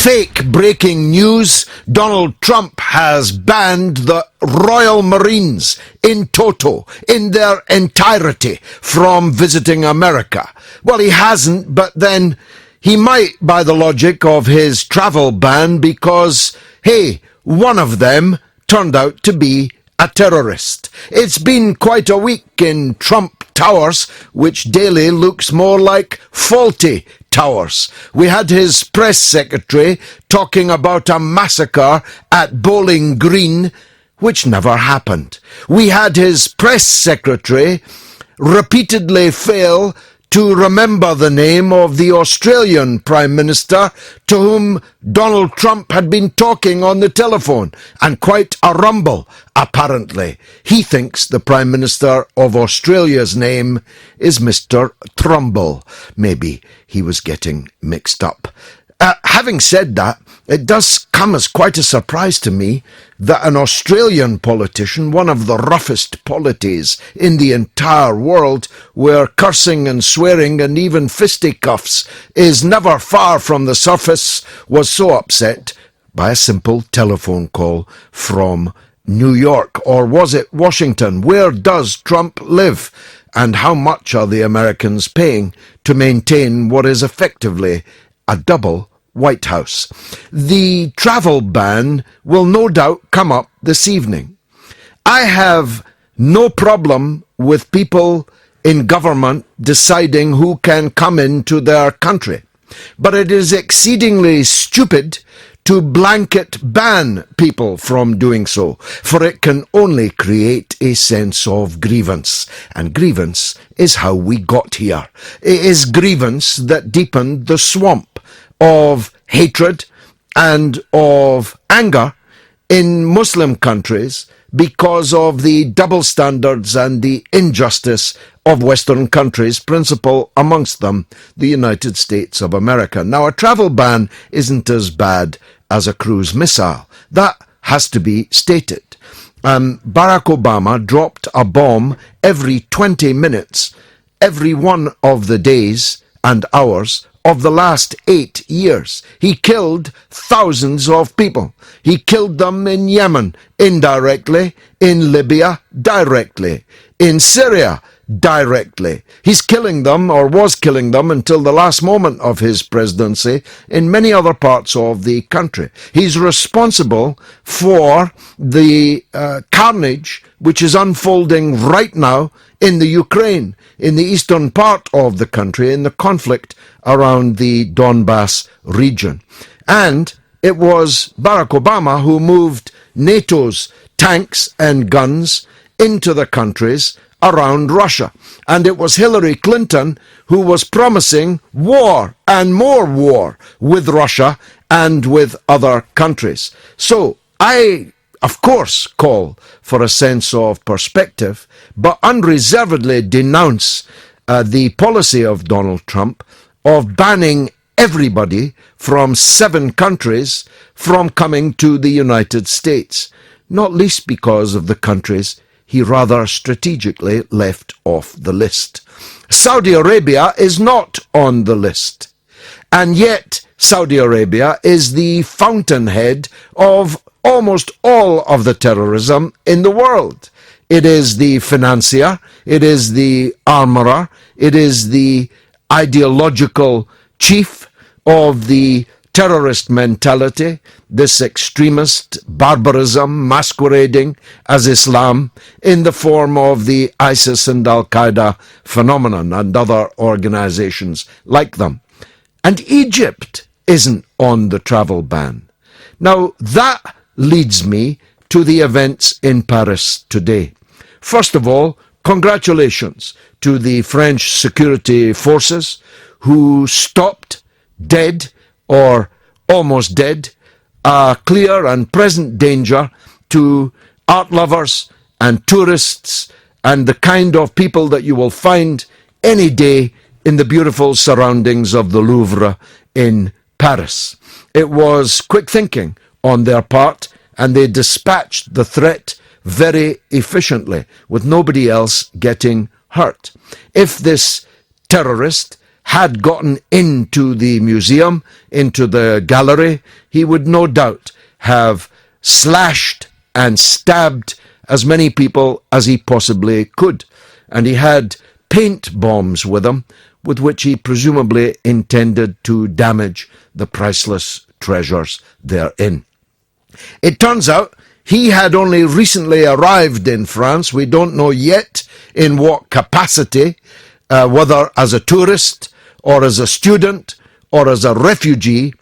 Fake breaking news. Donald Trump has banned the Royal Marines in toto, in their entirety, from visiting America. Well, he hasn't, but then he might, by the logic of his travel ban, because, hey, one of them turned out to be a terrorist. It's been quite a week in Trump Towers, which daily looks more like faulty towers. We had his press secretary talking about a massacre at Bowling Green, which never happened. We had his press secretary repeatedly fail to remember the name of the Australian Prime Minister to whom Donald Trump had been talking on the telephone, and quite a rumble, apparently. He thinks the Prime Minister of Australia's name is Mr. Trumbull. Maybe he was getting mixed up. Having said that, it does come as quite a surprise to me that an Australian politician, one of the roughest polities in the entire world, where cursing and swearing and even fisticuffs is never far from the surface, was so upset by a simple telephone call from New York. Or was it Washington? Where does Trump live? And how much are the Americans paying to maintain what is effectively a double White House? The travel ban will no doubt come up this evening. I have no problem with people in government deciding who can come into their country, but it is exceedingly stupid to blanket ban people from doing so, for it can only create a sense of grievance, and grievance is how we got here. It is grievance that deepened the swamp of hatred and of anger in Muslim countries because of the double standards and the injustice of Western countries, principal amongst them the United States of America. Now, a travel ban isn't as bad as a cruise missile. That has to be stated. Barack Obama dropped a bomb every 20 minutes, every one of the days and hours of the last 8 years. He killed thousands of people. He killed them in Yemen, indirectly, in Libya, directly, in Syria, directly. He's killing them, or was killing them, until the last moment of his presidency in many other parts of the country. He's responsible for the carnage which is unfolding right now in the Ukraine, in the eastern part of the country, in the conflict around the Donbass region. And it was Barack Obama who moved NATO's tanks and guns into the countries around Russia. And it was Hillary Clinton who was promising war and more war with Russia and with other countries. So I, of course, call for a sense of perspective, but unreservedly denounce the policy of Donald Trump of banning everybody from 7 countries from coming to the United States, not least because of the countries he rather strategically left off the list. Saudi Arabia is not on the list, and yet Saudi Arabia is the fountainhead of almost all of the terrorism in the world. It is the financier, it is the armorer, it is the ideological chief of the terrorist mentality, this extremist barbarism masquerading as Islam in the form of the ISIS and Al-Qaeda phenomenon and other organizations like them. And Egypt isn't on the travel ban. Now, that leads me to the events in Paris today. First of all, congratulations to the French security forces who stopped dead or almost dead a clear and present danger to art lovers and tourists and the kind of people that you will find any day in the beautiful surroundings of the Louvre in Paris. It was quick thinking on their part, and they dispatched the threat very efficiently, with nobody else getting hurt. If this terrorist had gotten into the museum, into the gallery, he would no doubt have slashed and stabbed as many people as he possibly could. And he had paint bombs with him, with which he presumably intended to damage the priceless treasures therein. It turns out he had only recently arrived in France. We don't know yet in what capacity, whether as a tourist or as a student or as a refugee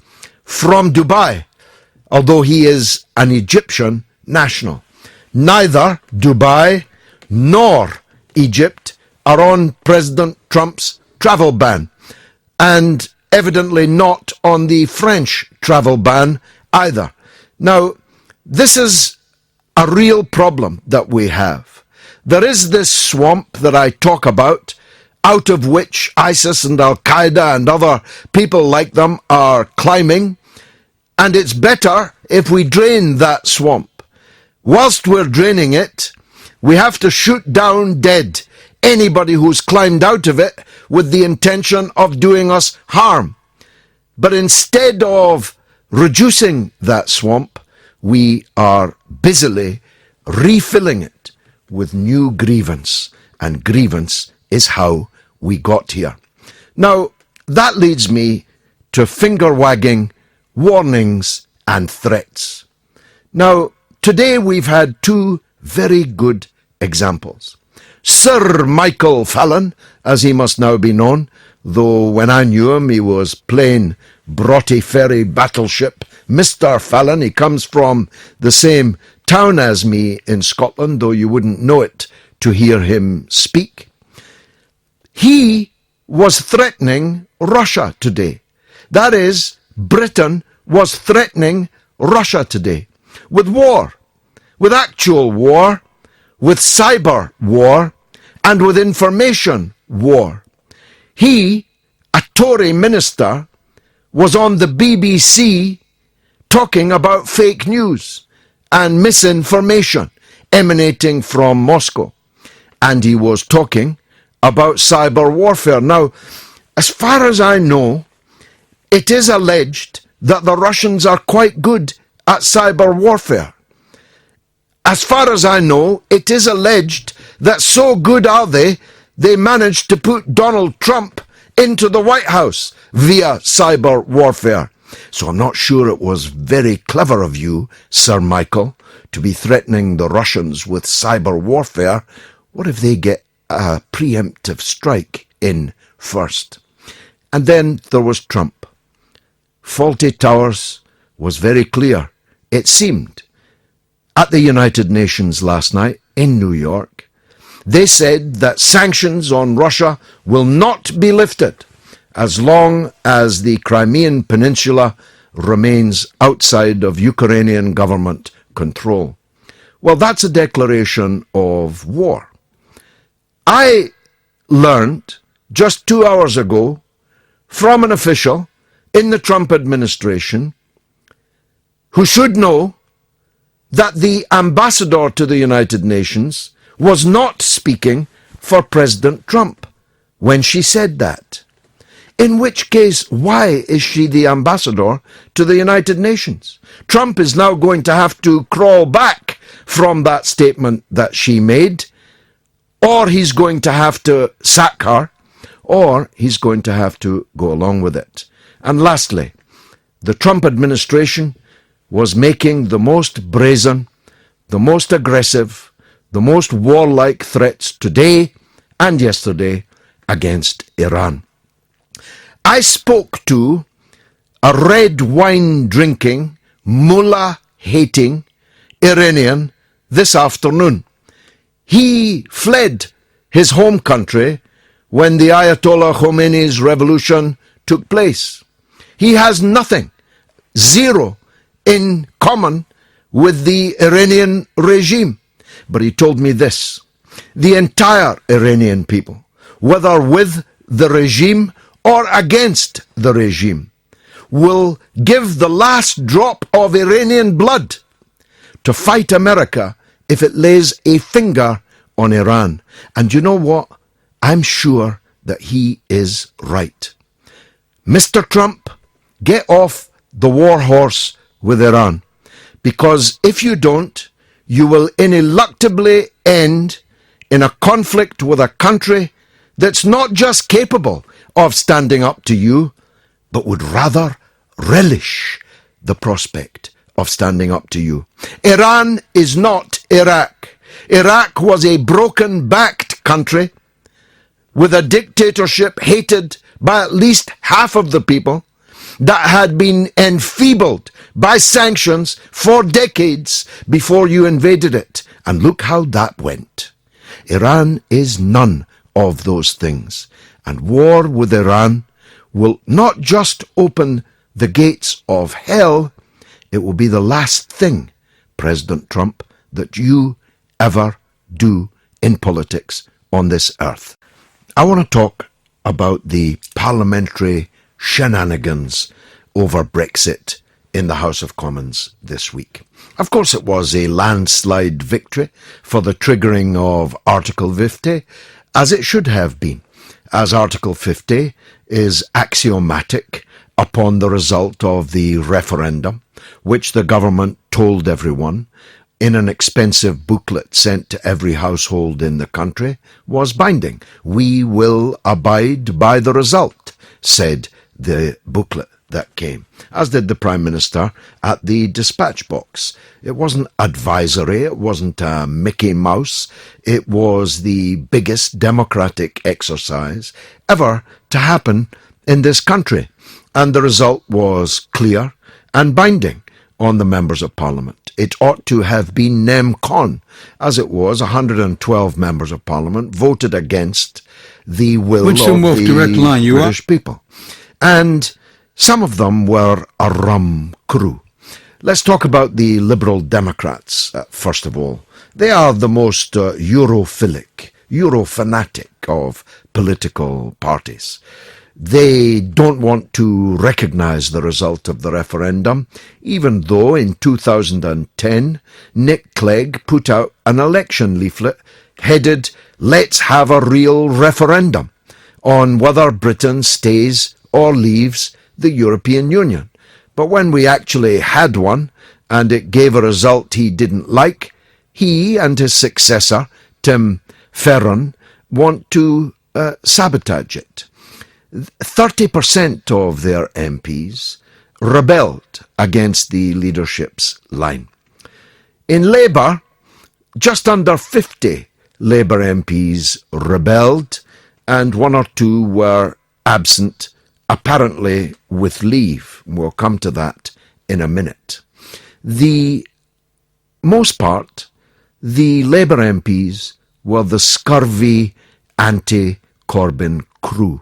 from Dubai, although he is an Egyptian national. Neither Dubai nor Egypt are on President Trump's travel ban, and evidently not on the French travel ban either. Now, this is a real problem that we have. There is this swamp that I talk about, out of which ISIS and Al-Qaeda and other people like them are climbing, and it's better if we drain that swamp. Whilst we're draining it, we have to shoot down dead anybody who's climbed out of it with the intention of doing us harm. But instead of reducing that swamp, we are busily refilling it with new grievance, and grievance is how we got here. Now, that leads me to finger-wagging, warnings and threats. Now, today we've had two very good examples. Sir Michael Fallon, as he must now be known, though when I knew him he was plain Broughty Ferry battleship Mr. Fallon. He comes from the same town as me in Scotland, though you wouldn't know it to hear him speak. He was threatening Russia today. That is, Britain was threatening Russia today with war, with actual war, with cyber war, and with information war. He, a Tory minister, was on the BBC talking about fake news and misinformation emanating from Moscow. And he was talking about cyber warfare. Now, as far as I know, it is alleged that the Russians are quite good at cyber warfare. As far as I know, it is alleged that so good are they managed to put Donald Trump into the White House via cyber warfare. So I'm not sure it was very clever of you, Sir Michael, to be threatening the Russians with cyber warfare. What if they get a preemptive strike in first? And then there was Trump. Fawlty Towers was very clear, it seemed, at the United Nations last night in New York. They said that sanctions on Russia will not be lifted as long as the Crimean Peninsula remains outside of Ukrainian government control. Well, that's a declaration of war. I learned just 2 hours ago from an official in the Trump administration who should know that the ambassador to the United Nations was not speaking for President Trump when she said that. In which case, why is she the ambassador to the United Nations? Trump is now going to have to crawl back from that statement that she made, or he's going to have to sack her, or he's going to have to go along with it. And lastly, the Trump administration was making the most brazen, the most aggressive, the most warlike threats today and yesterday against Iran. I spoke to a red wine drinking, mullah hating Iranian this afternoon. He fled his home country when the Ayatollah Khomeini's revolution took place. He has nothing, zero, in common with the Iranian regime. But he told me this: the entire Iranian people, whether with the regime or against the regime, will give the last drop of Iranian blood to fight America if it lays a finger on Iran. And you know what? I'm sure that he is right. Mr. Trump, get off the war horse with Iran, because if you don't, you will ineluctably end in a conflict with a country that's not just capable of standing up to you, but would rather relish the prospect of standing up to you. Iran is not Iraq. Iraq was a broken-backed country with a dictatorship hated by at least half of the people, that had been enfeebled by sanctions for decades before you invaded it. And look how that went. Iran is none of those things. And war with Iran will not just open the gates of hell, it will be the last thing, President Trump, that you ever do in politics on this earth. I want to talk about the parliamentary shenanigans over Brexit in the House of Commons this week. Of course, it was a landslide victory for the triggering of Article 50, as it should have been, as Article 50 is axiomatic upon the result of the referendum, which the government told everyone in an expensive booklet sent to every household in the country was binding. We will abide by the result, said the booklet that came, as did the Prime Minister at the dispatch box. It wasn't advisory, it wasn't a Mickey Mouse, it was the biggest democratic exercise ever to happen in this country, and the result was clear and binding on the members of Parliament. It ought to have been nem. Con. As it was, 112 members of Parliament voted against the will of the British people. And some of them were a rum crew. Let's talk about the Liberal Democrats, first of all. They are the most Europhilic, Eurofanatic of political parties. They don't want to recognise the result of the referendum, even though in 2010 Nick Clegg put out an election leaflet headed "Let's have a real referendum" on whether Britain stays or leaves the European Union. But when we actually had one, and it gave a result he didn't like, he and his successor, Tim Farron, want to sabotage it. 30% of their MPs rebelled against the leadership's line. In Labour, just under 50 Labour MPs rebelled, and one or two were absent, apparently with leave. We'll come to that in a minute. The most part, the Labour MPs were the scurvy anti-Corbyn crew,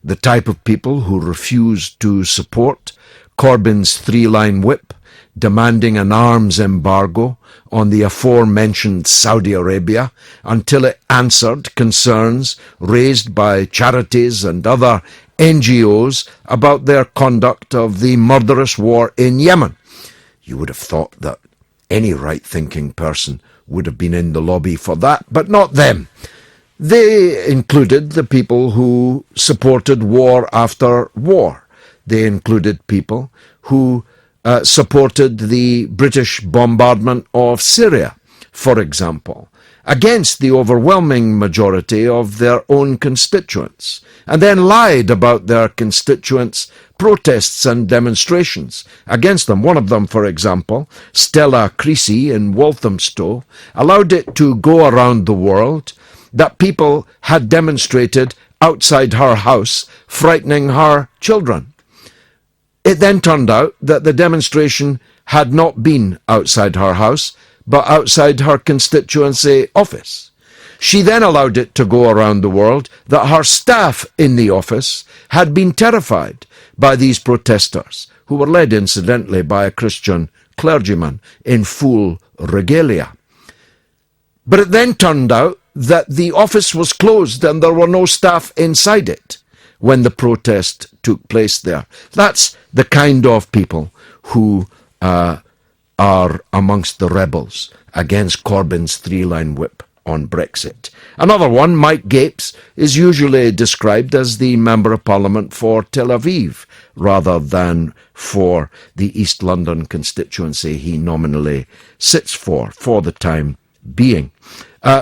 the type of people who refused to support Corbyn's three-line whip demanding an arms embargo on the aforementioned Saudi Arabia until it answered concerns raised by charities and other NGOs about their conduct of the murderous war in Yemen. You would have thought that any right-thinking person would have been in the lobby for that, but not them. They included the people who supported war after war. They included people who supported the British bombardment of Syria, for example, against the overwhelming majority of their own constituents, and then lied about their constituents' protests and demonstrations against them. One of them, for example, Stella Creasy in Walthamstow, allowed it to go around the world that people had demonstrated outside her house, frightening her children. It then turned out that the demonstration had not been outside her house, but outside her constituency office. She then allowed it to go around the world that her staff in the office had been terrified by these protesters, who were led, incidentally, by a Christian clergyman in full regalia. But it then turned out that the office was closed and there were no staff inside it when the protest took place there. That's the kind of people who are amongst the rebels against Corbyn's three-line whip. on Brexit. Another one, Mike Gapes, is usually described as the Member of Parliament for Tel Aviv, rather than for the East London constituency he nominally sits for the time being.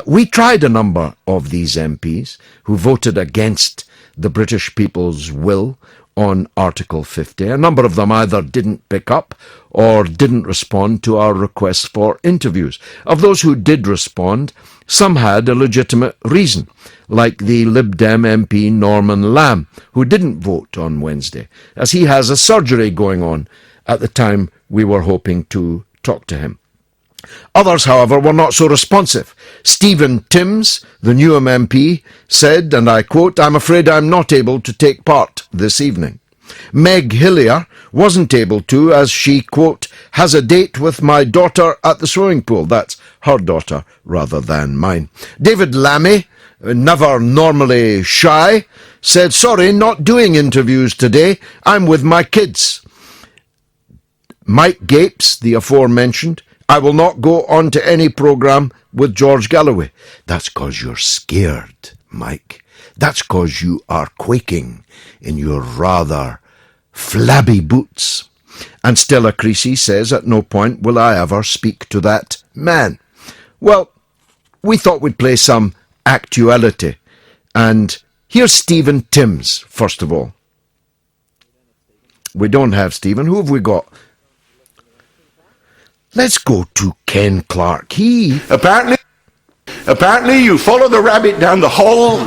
We tried a number of these MPs who voted against the British people's will on Article 50. A number of them either didn't pick up or didn't respond to our requests for interviews. Of those who did respond, some had a legitimate reason, like the Lib Dem MP Norman Lamb, who didn't vote on Wednesday, as he has a surgery going on at the time we were hoping to talk to him. Others, however, were not so responsive. Stephen Timms, the Newham MP, said, and I quote, "I'm afraid I'm not able to take part this evening." Meg Hillier wasn't able to, as she, quote, "has a date with my daughter at the swimming pool." That's her daughter rather than mine. David Lammy, never normally shy, said, "Sorry, not doing interviews today. I'm with my kids." Mike Gapes, the aforementioned, "I will not go on to any programme with George Galloway." That's 'cause you're scared, Mike. That's 'cause you are quaking in your rather flabby boots. And Stella Creasy says, "At no point will I ever speak to that man." Well, we thought we'd play some actuality. And here's Stephen Timms, first of all. We don't have Stephen. Who have we got? Let's go to Ken Clark. Apparently you follow the rabbit down the hole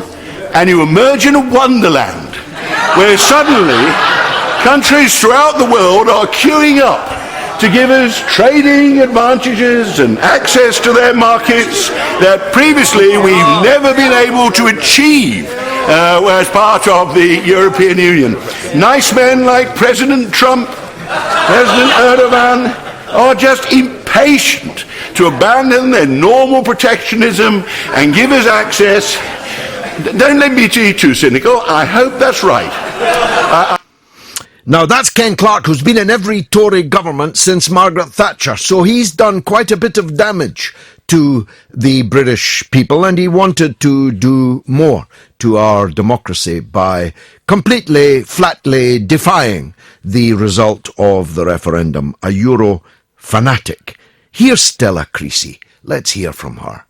and you emerge in a wonderland where suddenly countries throughout the world are queuing up to give us trading advantages and access to their markets that previously we've never been able to achieve as part of the European Union. Nice men like President Trump, President Erdogan, are just impatient to abandon their normal protectionism and give us access. Don't let me be too cynical. I hope that's right. Now, that's Ken Clark, who's been in every Tory government since Margaret Thatcher, so he's done quite a bit of damage to the British people, and he wanted to do more to our democracy by completely, flatly defying the result of the referendum, a Euro fanatic. Here's Stella Creasy. Let's hear from her.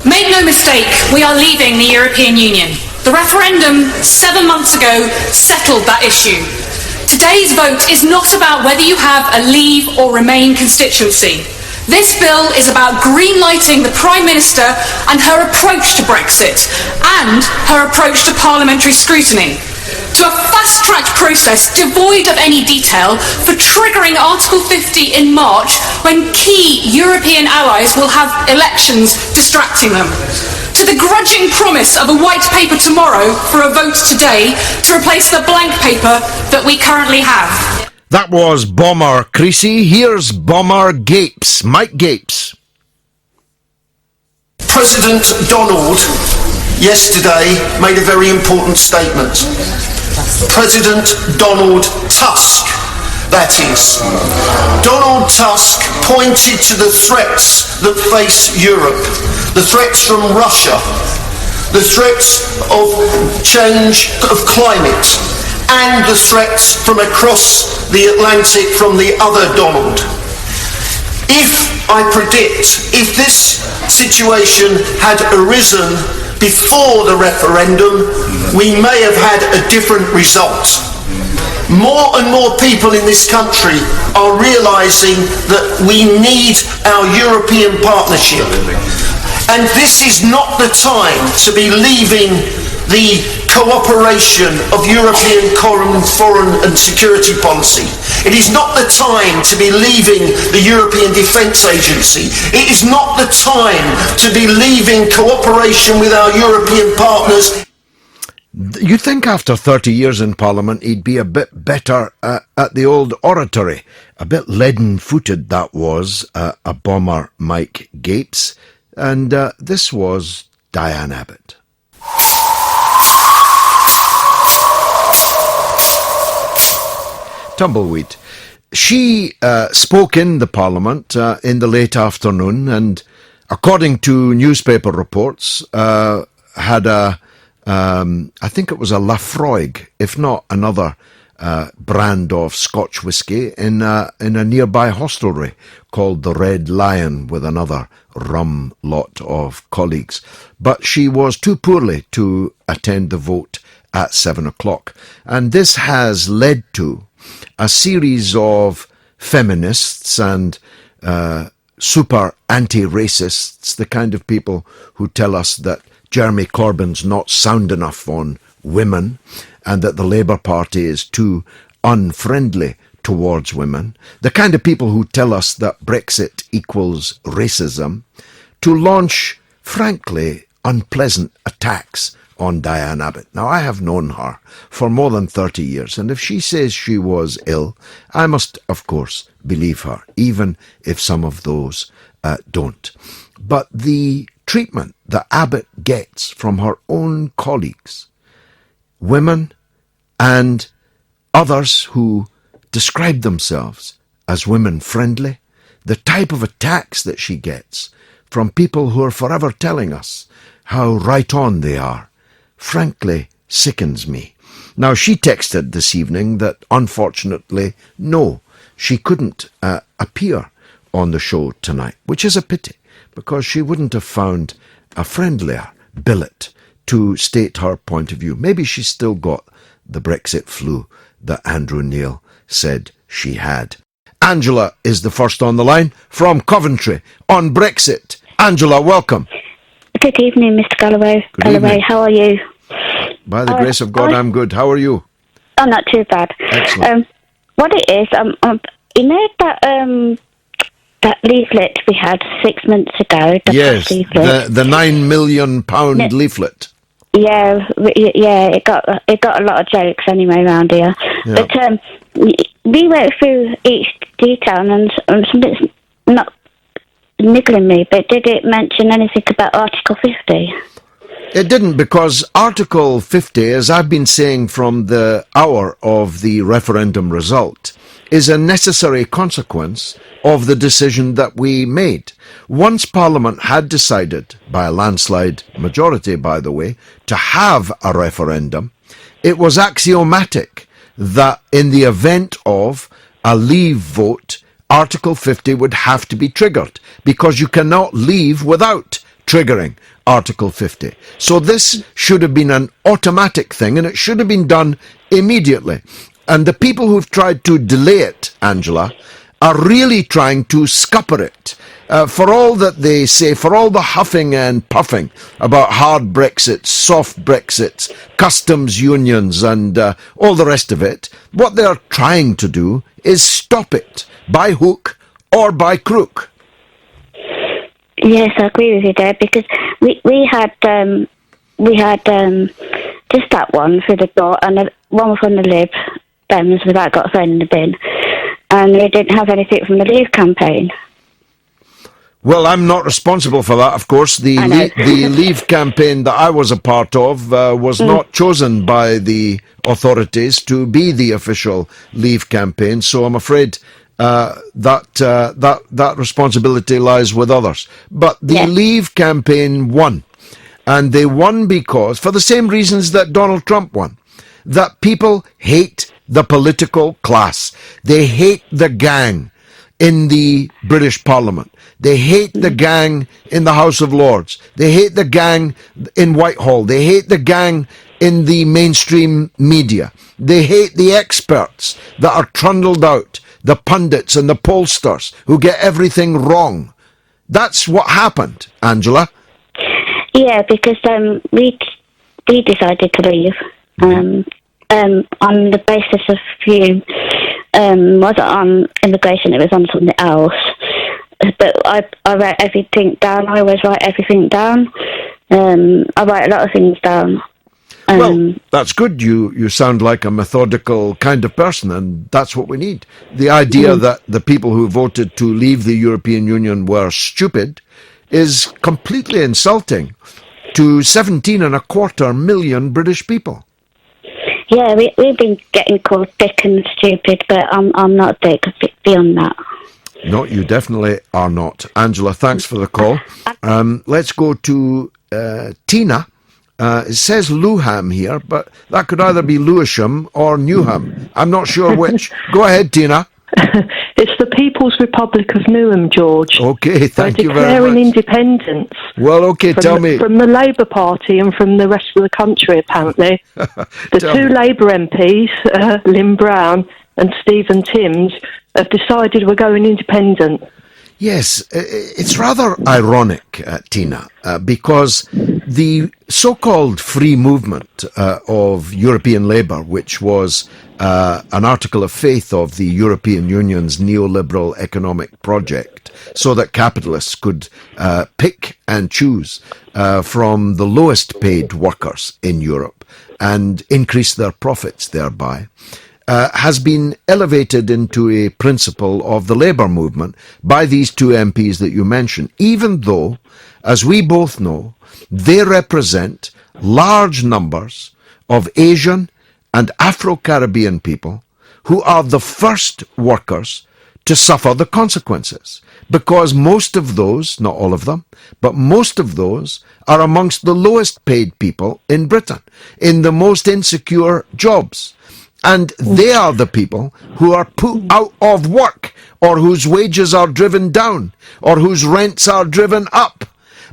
Make no mistake, we are leaving the European Union. The referendum 7 months ago settled that issue. Today's vote is not about whether you have a leave or remain constituency. This bill is about green-lighting the Prime Minister and her approach to Brexit and her approach to parliamentary scrutiny, to a fast-tracked process devoid of any detail for triggering Article 50 in March when key European allies will have elections distracting them, to the grudging promise of a white paper tomorrow for a vote today to replace the blank paper that we currently have. That was Bomber Creasy. Here's Bomber Gapes, Mike Gapes. President Donald yesterday made a very important statement. President Donald Tusk, that is. Donald Tusk pointed to the threats that face Europe, the threats from Russia, the threats of change of climate, and the threats from across the Atlantic from the other Donald. I predict, if this situation had arisen before the referendum, we may have had a different result. More and more people in this country are realising that we need our European partnership. And this is not the time to be leaving the cooperation of European foreign and security policy. It is not the time to be leaving the European Defence Agency. It is not the time to be leaving cooperation with our European partners. You think after 30 years in Parliament he'd be a bit better at the old oratory. A bit leaden-footed that was, a bomber Mike Gapes. And this was Diane Abbott. Tumbleweed. She spoke in the Parliament in the late afternoon, and according to newspaper reports, had I think it was a Lafroig, if not another brand of Scotch whisky in a nearby hostelry called the Red Lion with another rum lot of colleagues. But she was too poorly to attend the vote at 7 o'clock. And this has led to a series of feminists and super anti-racists, the kind of people who tell us that Jeremy Corbyn's not sound enough on women and that the Labour Party is too unfriendly towards women, the kind of people who tell us that Brexit equals racism, to launch, frankly, unpleasant attacks on Diane Abbott. Now, I have known her for more than 30 years, and if she says she was ill, I must, of course, believe her, even if some of those don't. But the treatment that Abbott gets from her own colleagues, women and others who describe themselves as women-friendly, the type of attacks that she gets from people who are forever telling us how right on they are, frankly sickens me. Now, she texted this evening that, unfortunately, no, she couldn't appear on the show tonight, which is a pity, because she wouldn't have found a friendlier billet to state her point of view. Maybe she's still got the Brexit flu that Andrew Neil said she had. Angela is the first on the line from Coventry on Brexit. Angela, welcome. Good evening, Mr. Galloway. Good Galloway, evening. How are you? By the grace of God, I'm good. How are you? I'm not too bad. Excellent. What it is, you know that leaflet we had 6 months ago? Yes, leaflet? the £9 million leaflet. Yeah, it got a lot of jokes anyway around here. Yeah. But we went through each detail, and something's not niggling me. But did it mention anything about Article 50? It didn't, because Article 50, as I've been saying from the hour of the referendum result, is a necessary consequence of the decision that we made. Once Parliament had decided, by a landslide majority, by the way, to have a referendum, it was axiomatic that in the event of a leave vote, Article 50 would have to be triggered, because you cannot leave without triggering Article 50. So this should have been an automatic thing, and it should have been done immediately. And the people who've tried to delay it, Angela, are really trying to scupper it. For all that they say, for all the huffing and puffing about hard Brexits, soft Brexits, customs unions, and all the rest of it, what they're trying to do is stop it by hook or by crook. Yes, I agree with you there, because we had just that one through the door, and one from the Lib Dems that got thrown in the bin, and we didn't have anything from the Leave campaign. Well, I'm not responsible for that, of course. The Leave campaign that I was a part of was not chosen by the authorities to be the official Leave campaign, so I'm afraid that responsibility lies with others. But the Leave campaign won, and they won because, for the same reasons that Donald Trump won, that people hate the political class. They hate the gang in the British Parliament. They hate the gang in the House of Lords. They hate the gang in Whitehall. They hate the gang in the mainstream media. They hate the experts that are trundled out, the pundits and the pollsters who get everything wrong. That's what happened, Angela. Yeah, because we decided to leave on the basis of wasn't on immigration, it was on something else. But I write everything down. I always write everything down. I write a lot of things down. Well, that's good. You sound like a methodical kind of person, and that's what we need. The idea that the people who voted to leave the European Union were stupid is completely insulting to 17.25 million British people. Yeah, we've been getting called thick and stupid, but I'm not thick beyond that. No, you definitely are not. Angela, thanks for the call. Let's go to Tina. It says Lewham here, but that could either be Lewisham or Newham. I'm not sure which. Go ahead, Tina. It's the People's Republic of Newham, George. Okay, thank you very declaring much. Independence. Well, okay, tell me. From the Labour Party and from the rest of the country, apparently. The two Labour MPs, Lynn Brown and Stephen Timms, have decided we're going independent. Yes, it's rather ironic, Tina, because the so-called free movement of European labour, which was an article of faith of the European Union's neoliberal economic project, so that capitalists could pick and choose from the lowest paid workers in Europe and increase their profits thereby, has been elevated into a principle of the labour movement by these two MPs that you mentioned, even though, as we both know, they represent large numbers of Asian and Afro-Caribbean people who are the first workers to suffer the consequences, because most of those, not all of them, but most of those are amongst the lowest paid people in Britain, in the most insecure jobs. And they are the people who are put out of work, or whose wages are driven down, or whose rents are driven up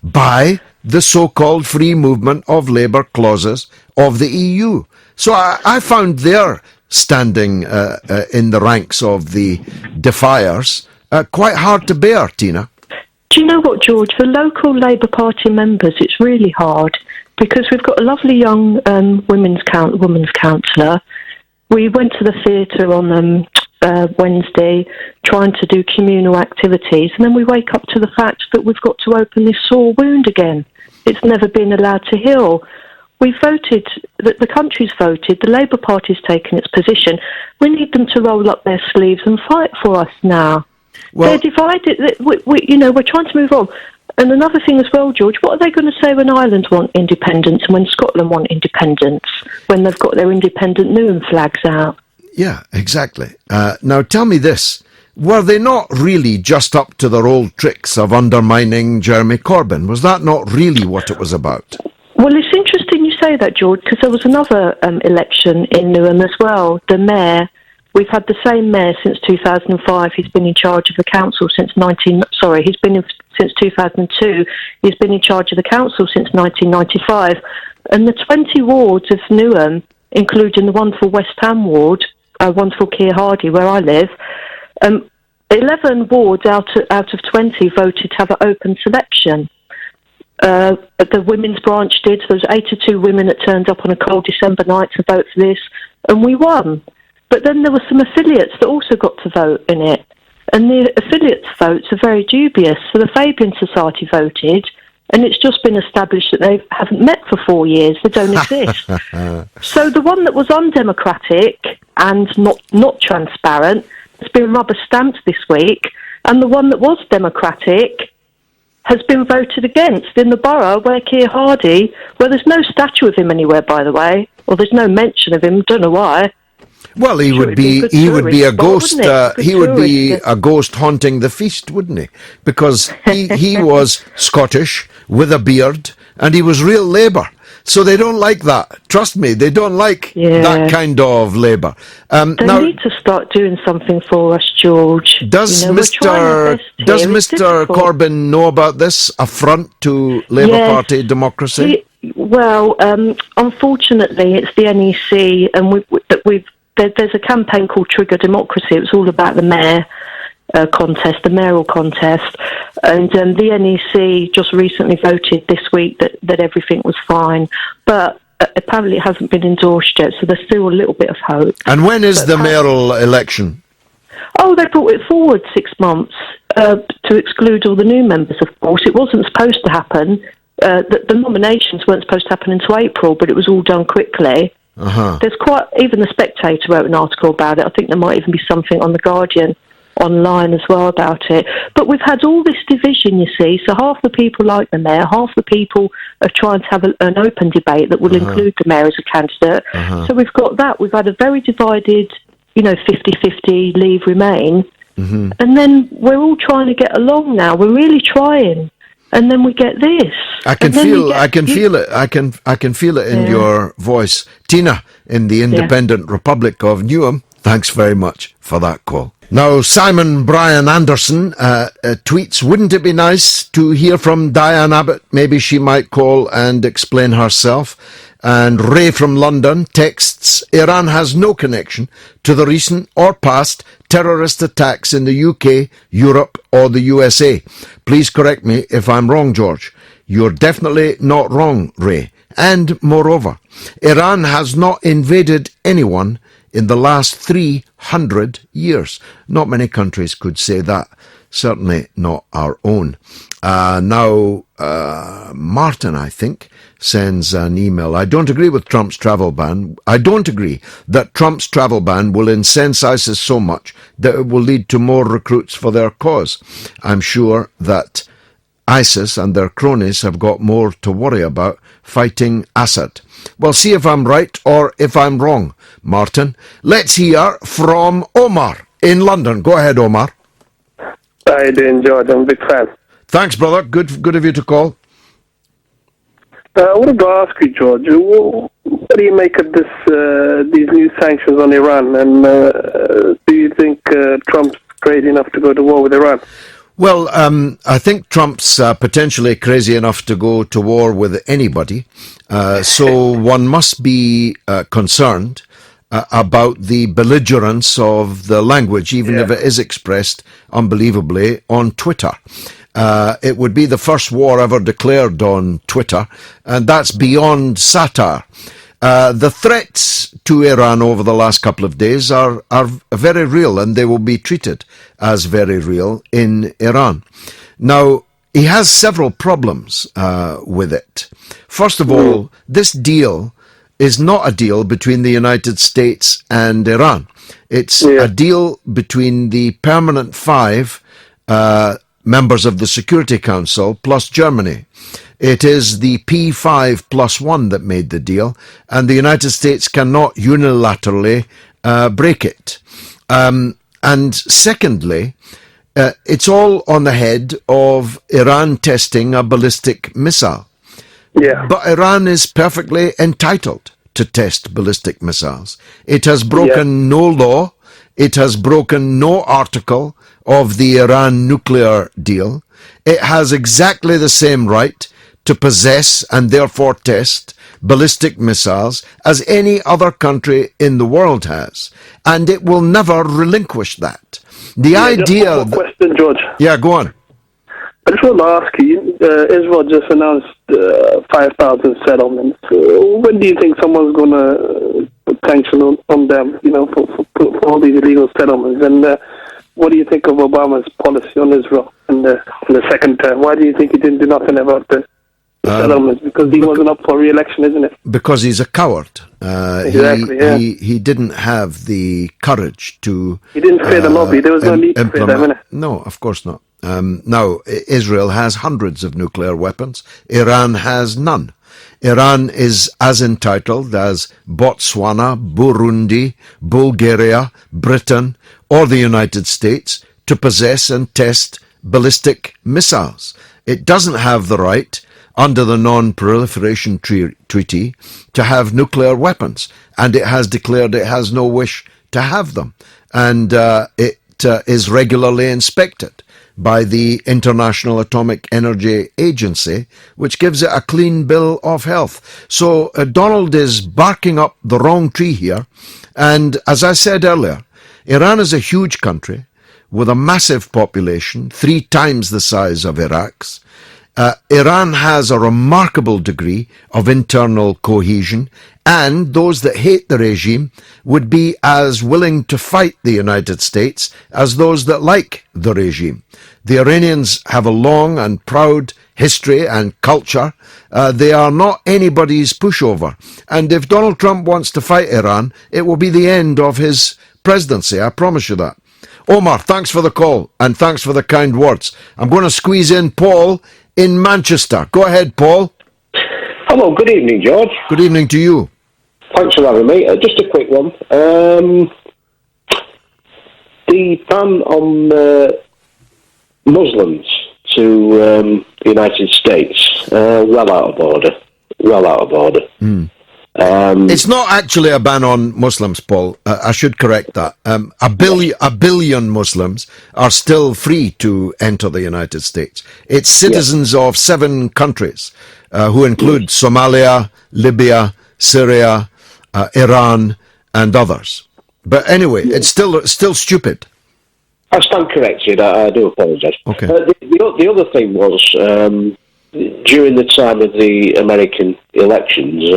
by the so-called free movement of labour clauses of the EU. So I found their standing in the ranks of the defiers quite hard to bear, Tina. Do you know what, George? For local Labour Party members, it's really hard, because we've got a lovely young women's councillor. We went to the theatre on Wednesday trying to do communal activities, and then we wake up to the fact that we've got to open this sore wound again. It's never been allowed to heal. We voted, the country's voted, the Labour Party's taken its position. We need them to roll up their sleeves and fight for us now. Well, they're divided. We're trying to move on. And another thing as well, George, what are they going to say when Ireland want independence and when Scotland want independence, when they've got their independent Newham flags out? Yeah, exactly. Now tell me this. Were they not really just up to their old tricks of undermining Jeremy Corbyn? Was that not really what it was about? Well, it's interesting you say that, George, because there was another election in Newham as well. The mayor, we've had the same mayor since 2005. He's been in charge of the council since since 2002. He's been in charge of the council since 1995. And the 20 wards of Newham, including the wonderful West Ham ward, wonderful Keir Hardie, where I live, 11 wards out of 20 voted to have an open selection. The women's branch did. There was 82 women that turned up on a cold December night to vote for this, and we won. But then there were some affiliates that also got to vote in it. And the affiliates' votes are very dubious. So the Fabian Society voted, and it's just been established that they haven't met for 4 years. They don't exist. So the one that was undemocratic and not transparent has been rubber stamped this week, and the one that was democratic has been voted against in the borough where Keir Hardie, well, there's no statue of him anywhere, by the way, or there's no mention of him, don't know why. Well, he would be a ghost. He would be a ghost haunting the feast, wouldn't he? Because he was Scottish with a beard, and he was real Labour. So they don't like that. Trust me, they don't like that kind of Labour. They need to start doing something for us, George. Does Mr. Corbyn know about this affront to Labour Party democracy? Unfortunately, it's the NEC, and there's a campaign called Trigger Democracy. It was all about the mayoral contest, and the NEC just recently voted this week that everything was fine, but apparently it hasn't been endorsed yet, so there's still a little bit of hope. And when is the mayoral election? Oh, they brought it forward 6 months to exclude all the new members, of course. It wasn't supposed to happen. The nominations weren't supposed to happen until April, but it was all done quickly. There's even the Spectator wrote an article about it. I think there might even be something on The Guardian online as well about it. But we've had all this division, you see. So half the people like the mayor, half the people are trying to have an open debate that will include the mayor as a candidate. So we've got that. We've had a very divided, 50-50 Leave Remain. And then we're all trying to get along now. We're really trying. And then we get this. I can feel it. I can feel it in your voice. Tina, in the Independent Republic of Newham, thanks very much for that call. Now, Simon Brian Anderson tweets, wouldn't it be nice to hear from Diane Abbott? Maybe she might call and explain herself. And Ray from London texts, Iran has no connection to the recent or past terrorist attacks in the UK, Europe or the USA. Please correct me if I'm wrong, George. You're definitely not wrong, Ray. And moreover, Iran has not invaded anyone in the last 300 years. Not many countries could say that. Certainly not our own. Now, Martin, I think, sends an email. I don't agree with Trump's travel ban. I don't agree that Trump's travel ban will incense ISIS so much that it will lead to more recruits for their cause. I'm sure that ISIS and their cronies have got more to worry about fighting Assad. Well, see if I'm right or if I'm wrong, Martin. Let's hear from Omar in London. Go ahead, Omar. How you doing, George? I'm a big fan. Thanks, brother. Good of you to call. I wanted to ask you, George, what do you make of these new sanctions on Iran? And do you think Trump's crazy enough to go to war with Iran? Well, I think Trump's potentially crazy enough to go to war with anybody. So one must be concerned about the belligerence of the language, even if it is expressed unbelievably on Twitter. It would be the first war ever declared on Twitter, and that's beyond satire. The threats to Iran over the last couple of days are very real, and they will be treated as very real in Iran. Now, he has several problems with it. First of all, this deal is not a deal between the United States and Iran. It's a deal between the permanent 5 members of the Security Council plus Germany. It is the P5+1 that made the deal, and the United States cannot unilaterally break it. And secondly, it's all on the head of Iran testing a ballistic missile. But Iran is perfectly entitled to test ballistic missiles. It has broken no law. It has broken no article of the Iran nuclear deal. It has exactly the same right to possess and therefore test ballistic missiles as any other country in the world has. And it will never relinquish that. The idea... Just one question, George. Yeah, go on. I just want to ask you, Israel just announced 5,000 settlements. When do you think someone's going to put sanction on them, for all these illegal settlements? And what do you think of Obama's policy on Israel in the second term? Why do you think he didn't do nothing about the settlements? Because he wasn't up for re-election, isn't it? Because he's a coward. Exactly, he didn't have the courage to... He didn't fear the lobby. There was no need to fear them, innit? No, of course not. Now, Israel has hundreds of nuclear weapons. Iran has none. Iran is as entitled as Botswana, Burundi, Bulgaria, Britain, or the United States to possess and test ballistic missiles. It doesn't have the right, under the Non-Proliferation Treaty, to have nuclear weapons, and it has declared it has no wish to have them, and it is regularly inspected by the International Atomic Energy Agency, which gives it a clean bill of health. So Donald is barking up the wrong tree here, and as I said earlier, Iran is a huge country with a massive population, 3 times the size of Iraq's. Iran has a remarkable degree of internal cohesion, and those that hate the regime would be as willing to fight the United States as those that like the regime. The Iranians have a long and proud history and culture. They are not anybody's pushover. And if Donald Trump wants to fight Iran, it will be the end of his presidency. I promise you that. Omar, thanks for the call, and thanks for the kind words. I'm going to squeeze in Paul in Manchester. Go ahead, Paul. Hello, good evening, George. Good evening to you. Thanks for having me. Just a quick one. The ban on Muslims to the United States, well out of order. Well out of order. It's not actually a ban on Muslims, Paul. I should correct that. A billion Muslims are still free to enter the United States. It's citizens of 7 countries, who include Somalia, Libya, Syria, Iran, and others. But anyway, it's still stupid. I stand corrected. I do apologise. Okay. The other thing was, during the time of the American elections,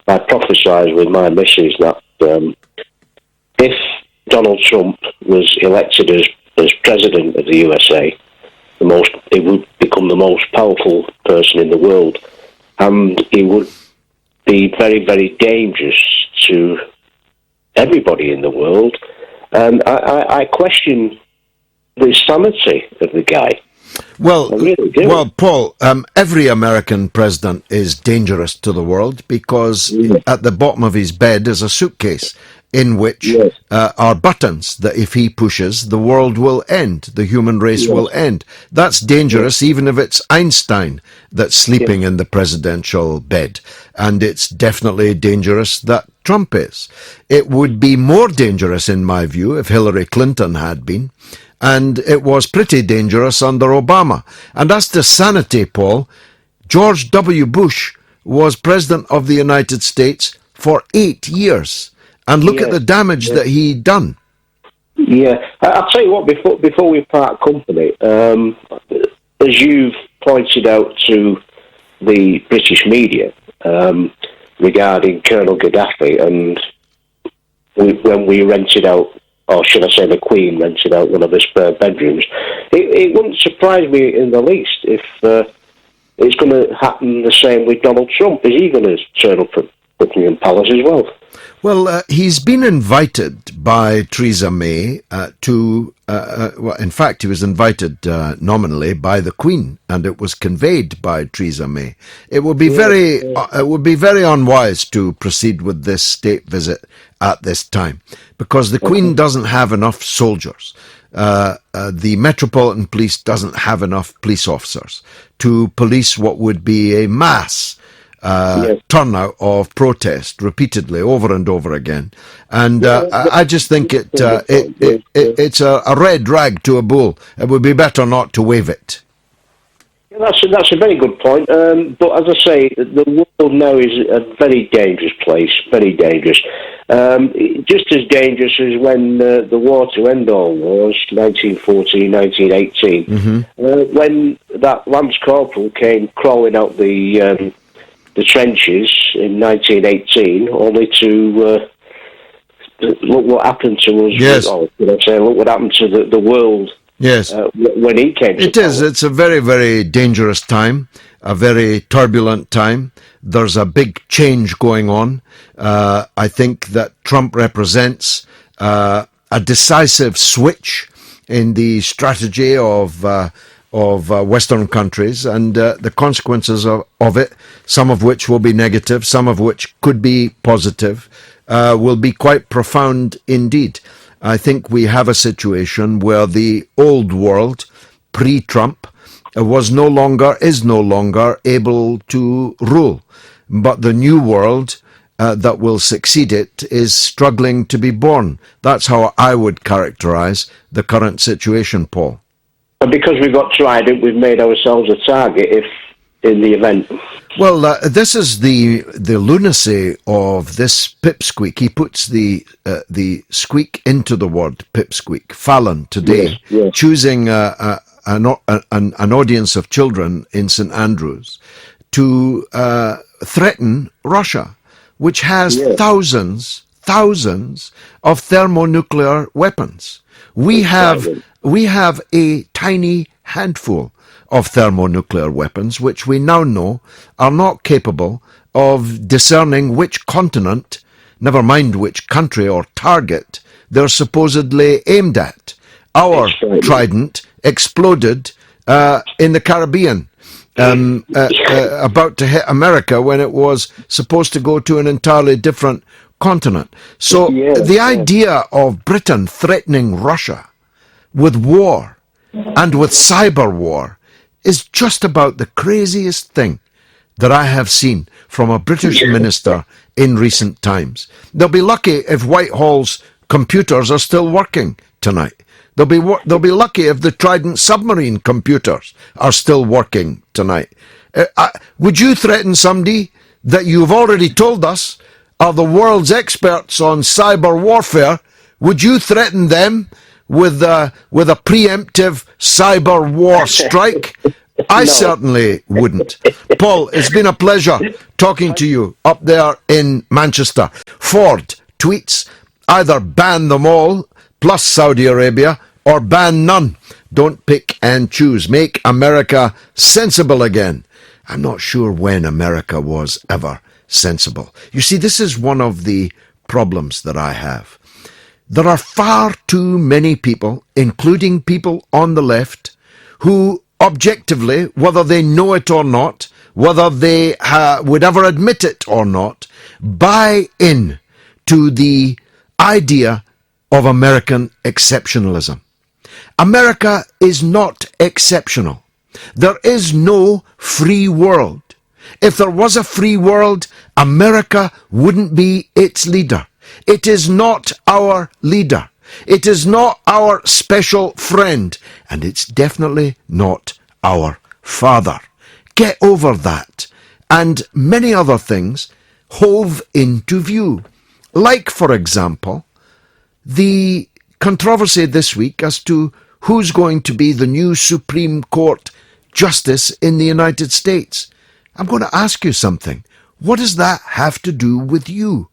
I prophesied with my missus that if Donald Trump was elected as president of the USA, he would become the most powerful person in the world, and he would be very, very dangerous to everybody in the world. And I question the sanity of the guy. Well, Paul, every American president is dangerous to the world because at the bottom of his bed is a suitcase in which are buttons that if he pushes, the world will end, the human race will end. That's dangerous even if it's Einstein that's sleeping in the presidential bed. And it's definitely dangerous that Trump is. It would be more dangerous, in my view, if Hillary Clinton had been. And it was pretty dangerous under Obama. And as to sanity, Paul, George W. Bush was president of the United States for 8 years. And look at the damage that he done. Yeah, I'll tell you what, before we part company, as you've pointed out to the British media regarding Colonel Gaddafi, and when we rented out, or should I say the Queen rented out one of her spare bedrooms, it wouldn't surprise me in the least if it's going to happen the same with Donald Trump. Is he going to turn up at Buckingham Palace as well? Well, he's been invited by Theresa May well, in fact, he was invited nominally by the Queen, and it was conveyed by Theresa May. It would be very unwise to proceed with this state visit at this time, because the Queen doesn't have enough soldiers. The Metropolitan Police doesn't have enough police officers to police what would be a mass turnout of protest repeatedly over and over again, and I just think it's a red rag to a bull. It would be better not to wave it. Yeah, that's a very good point. But as I say, the world now is a very dangerous place. Very dangerous. Just as dangerous as when the war to end all wars, 1914, 1918, when that Lance Corporal came crawling out the trenches in 1918, only to look what happened to us. Yes. Or, look what happened to the world. Yes. When he came to power. It's a very, very dangerous time, a very turbulent time. There's a big change going on. I think that Trump represents a decisive switch in the strategy of Western countries, and the consequences of it, some of which will be negative, some of which could be positive, will be quite profound indeed. I think we have a situation where the old world, pre-Trump, is no longer able to rule. But the new world that will succeed it is struggling to be born. That's how I would characterize the current situation, Paul. And because we got Trident, we've made ourselves a target if in the event. Well, this is the lunacy of this pipsqueak. He puts the squeak into the word pipsqueak. Fallon today, choosing an audience of children in St. Andrews to threaten Russia, which has thousands of thermonuclear weapons. We have a tiny handful of thermonuclear weapons, which we now know are not capable of discerning which continent, never mind which country or target, they're supposedly aimed at. Our Trident exploded in the Caribbean, about to hit America when it was supposed to go to an entirely different continent. So the idea of Britain threatening Russia with war and with cyber war is just about the craziest thing that I have seen from a British minister in recent times. They'll be lucky if Whitehall's computers are still working tonight. They'll be lucky if the Trident submarine computers are still working tonight. Would you threaten somebody that you've already told us are the world's experts on cyber warfare? Would you threaten them with a preemptive cyber war strike? I certainly wouldn't. Paul, it's been a pleasure talking to you up there in Manchester. Ford tweets, either ban them all, plus Saudi Arabia, or ban none. Don't pick and choose. Make America sensible again. I'm not sure when America was ever sensible. You see, this is one of the problems that I have. There are far too many people, including people on the left, who objectively, whether they know it or not, whether they would ever admit it or not, buy in to the idea of American exceptionalism. America is not exceptional. There is no free world. If there was a free world, America wouldn't be its leader. It is not our leader. It is not our special friend, and it's definitely not our father. Get over that. And many other things hove into view. Like, for example, the controversy this week as to who's going to be the new Supreme Court Justice in the United States. I'm going to ask you something. What does that have to do with you?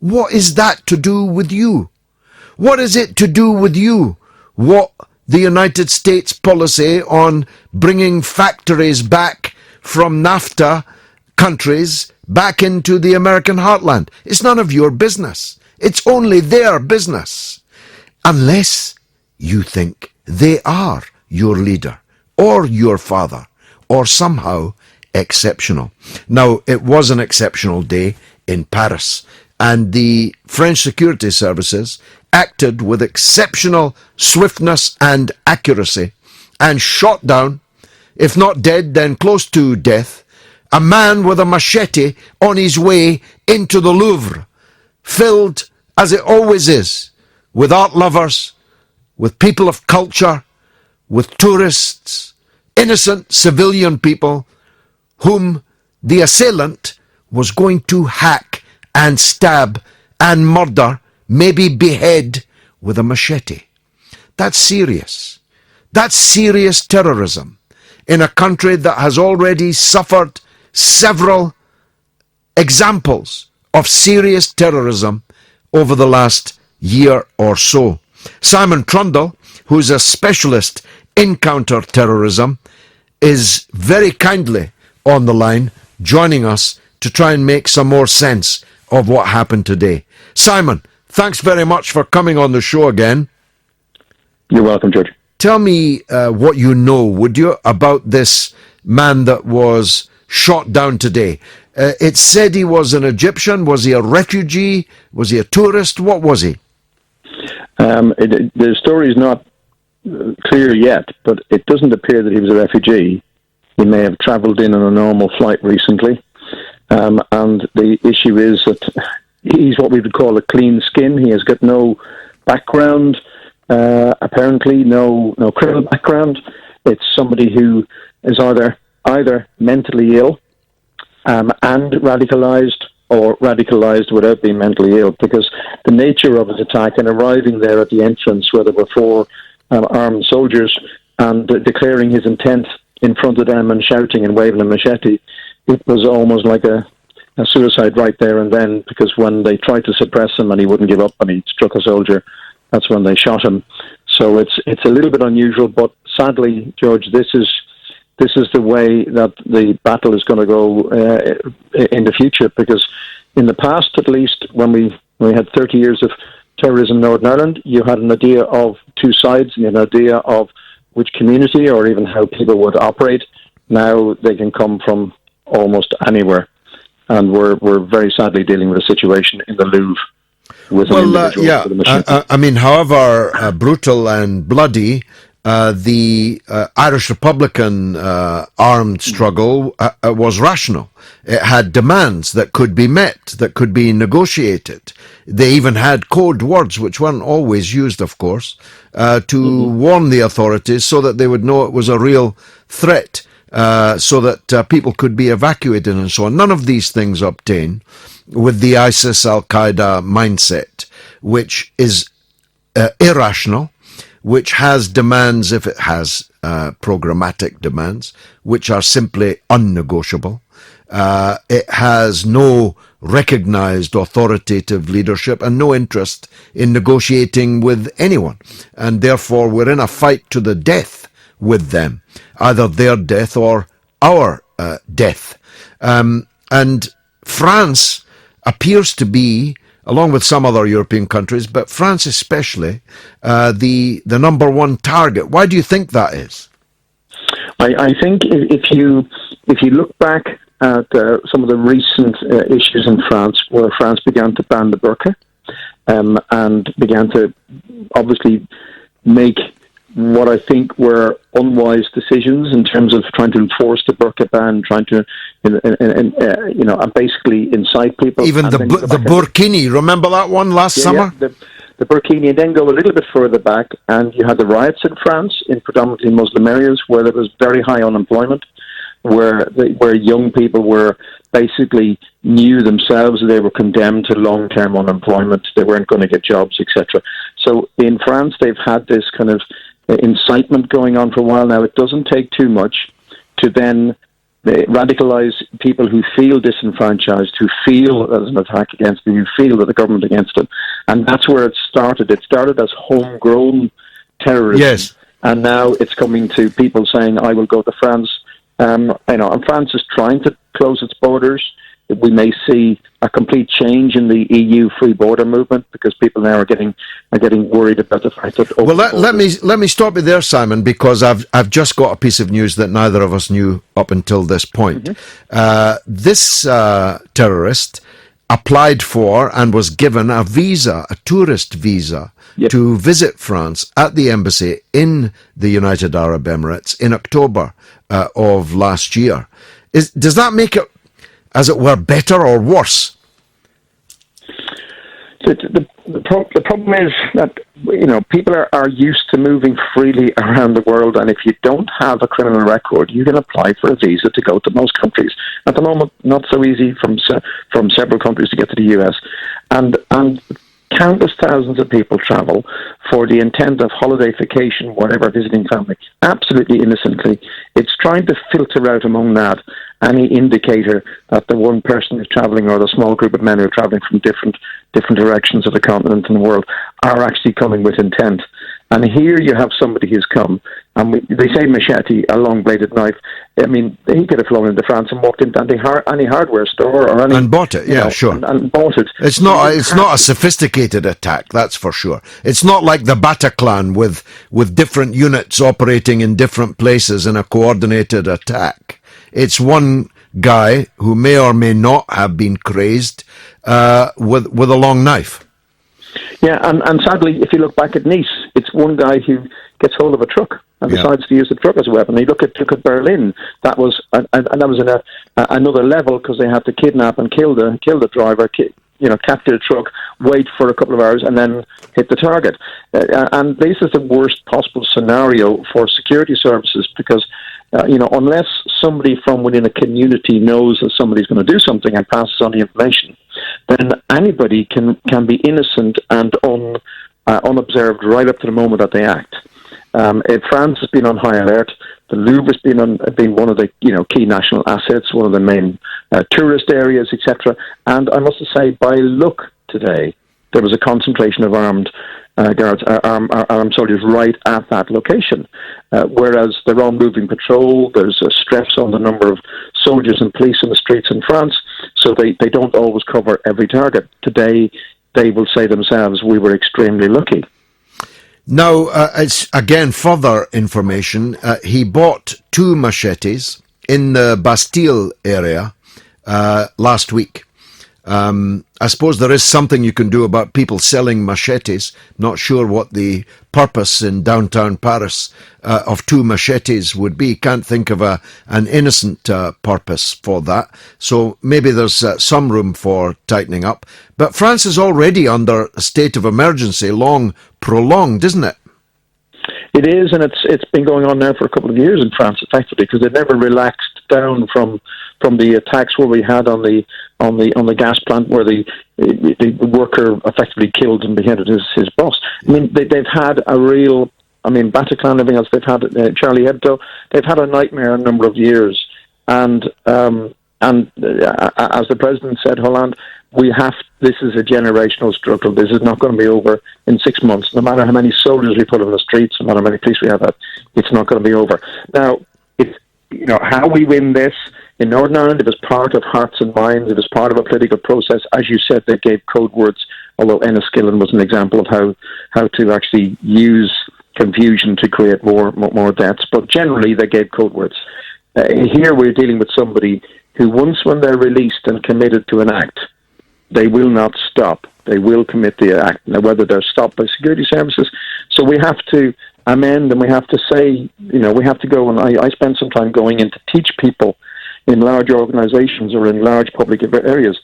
What is that to do with you? What is it to do with you? What the United States policy on bringing factories back from NAFTA countries back into the American heartland? It's none of your business. It's only their business. Unless you think they are your leader or your father or somehow exceptional. Now, it was an exceptional day in Paris, and the French security services acted with exceptional swiftness and accuracy and shot down, if not dead, then close to death, a man with a machete on his way into the Louvre, filled, as it always is, with art lovers, with people of culture, with tourists, innocent civilian people, whom the assailant was going to hack and stab and murder, maybe behead with a machete. That's serious. That's serious terrorism in a country that has already suffered several examples of serious terrorism over the last year or so. Simon Trundle, who's a specialist in counter-terrorism, is very kindly on the line, joining us to try and make some more sense of what happened today. Simon, thanks very much for coming on the show again. You're welcome, George. Tell me what you know, would you, about this man that was shot down today. It said he was an Egyptian. Was he a refugee? Was he a tourist? What was he? The story is not clear yet, but it doesn't appear that he was a refugee. He may have travelled in on a normal flight recently. And the issue is that he's what we would call a clean skin. He has got no background, apparently no criminal background. It's somebody who is either mentally ill and radicalised, or radicalised without being mentally ill, because the nature of his attack and arriving there at the entrance where there were four armed soldiers and declaring his intent in front of them and shouting and waving a machete, it was almost like a suicide right there and then, because when they tried to suppress him and he wouldn't give up and he struck a soldier, that's when they shot him. So it's a little bit unusual, but sadly, George, this is the way that the battle is going to go in the future, because in the past, at least, when we had 30 years of terrorism in Northern Ireland, you had an idea of two sides, you had an idea of which community or even how people would operate. Now they can come from almost anywhere. And we're very sadly dealing with a situation in the Louvre with an individual with a machete. I mean, however brutal and bloody, the Irish Republican armed struggle was rational. It had demands that could be met, that could be negotiated. They even had code words, which weren't always used, of course, to warn the authorities so that they would know it was a real threat, so that people could be evacuated and so on. None of these things obtain with the ISIS Al-Qaeda mindset, which is irrational, which has demands, if it has programmatic demands, which are simply unnegotiable. It has no recognized authoritative leadership and no interest in negotiating with anyone. And therefore, we're in a fight to the death with them, either their death or our death. And France appears to be, along with some other European countries, but France especially, the number one target. Why do you think that is? I think if you look back at some of the recent issues in France, where France began to ban the burqa and began to obviously make what I think were unwise decisions in terms of trying to enforce the burqa ban, trying to, and basically incite people. Even the burkini, remember that one last summer? Yeah, the burkini, and then go a little bit further back, and you had the riots in France, in predominantly Muslim areas, where there was very high unemployment, where young people were basically knew themselves they were condemned to long-term unemployment, they weren't going to get jobs, etc. So in France, they've had this kind of incitement going on for a while now. It doesn't take too much to then radicalize people who feel disenfranchised, who feel there's an attack against them, who feel that the government against them. And that's where it started. It started as homegrown terrorism. Yes. And now it's coming to people saying, I will go to France. And France is trying to close its borders. We may see a complete change in the EU free border movement because people now are getting worried about the fact that. Well, let me stop you there, Simon, because I've just got a piece of news that neither of us knew up until this point. This terrorist applied for and was given a visa, a tourist visa, to visit France at the embassy in the United Arab Emirates in October of last year. Does that make it, as it were, better or worse? The problem is that people are used to moving freely around the world, and if you don't have a criminal record, you can apply for a visa to go to most countries. At the moment, not so easy from several countries to get to the US, and countless thousands of people travel for the intent of holiday, vacation, whatever, visiting family, absolutely innocently. It's trying to filter out among that any indicator that the one person who's traveling or the small group of men who are traveling from different directions of the continent and the world are actually coming with intent. And here you have somebody who's come, and they say machete, a long-bladed knife. I mean, he could have flown into France and walked into any hardware store or any... And bought it, sure. And bought it. It's not a sophisticated attack, that's for sure. It's not like the Bataclan with different units operating in different places in a coordinated attack. It's one guy who may or may not have been crazed with a long knife. Yeah, and sadly, if you look back at Nice, it's one guy who gets hold of a truck and decides to use the truck as a weapon. You look at Berlin, that was in another level because they had to kidnap and kill the driver, capture the truck, wait for a couple of hours, and then hit the target. And this is the worst possible scenario for security services because, unless somebody from within a community knows that somebody's going to do something and passes on the information, then anybody can be innocent and unobserved right up to the moment that they act. France has been on high alert. The Louvre has been one of the key national assets, one of the main tourist areas, etc. And I must say, by look today, there was a concentration of armed soldiers right at that location. Whereas they're on moving patrol, there's a stress on the number of soldiers and police in the streets in France, so they don't always cover every target. Today, they will say themselves, we were extremely lucky. Now, it's again further information. He bought 2 machetes in the Bastille area last week. I suppose there is something you can do about people selling machetes. Not sure what the purpose in downtown Paris of 2 machetes would be. Can't think of an innocent purpose for that. So maybe there's some room for tightening up. But France is already under a state of emergency, long prolonged, isn't it? It is, and it's been going on now for a couple of years in France, effectively, because they never relaxed down from the attacks where we had on the gas plant where the worker effectively killed and beheaded his boss. I mean, they've had a real, Bataclan and everything else. They've had Charlie Hebdo. They've had a nightmare a number of years, and as the president said, Hollande, this is a generational struggle. This is not going to be over in 6 months. No matter how many soldiers we put on the streets, no matter how many police we have, it's not going to be over. Now, how we win this in Northern Ireland, it was part of hearts and minds. It was part of a political process. As you said, they gave code words, although Enniskillen was an example of how to actually use confusion to create more deaths. But generally, they gave code words. Here we're dealing with somebody who once when they're released and committed to an act, they will not stop. They will commit the act. Now, whether they're stopped by security services. So we have to amend and we have to say, we have to go, and I spend some time going in to teach people in large organizations or in large public areas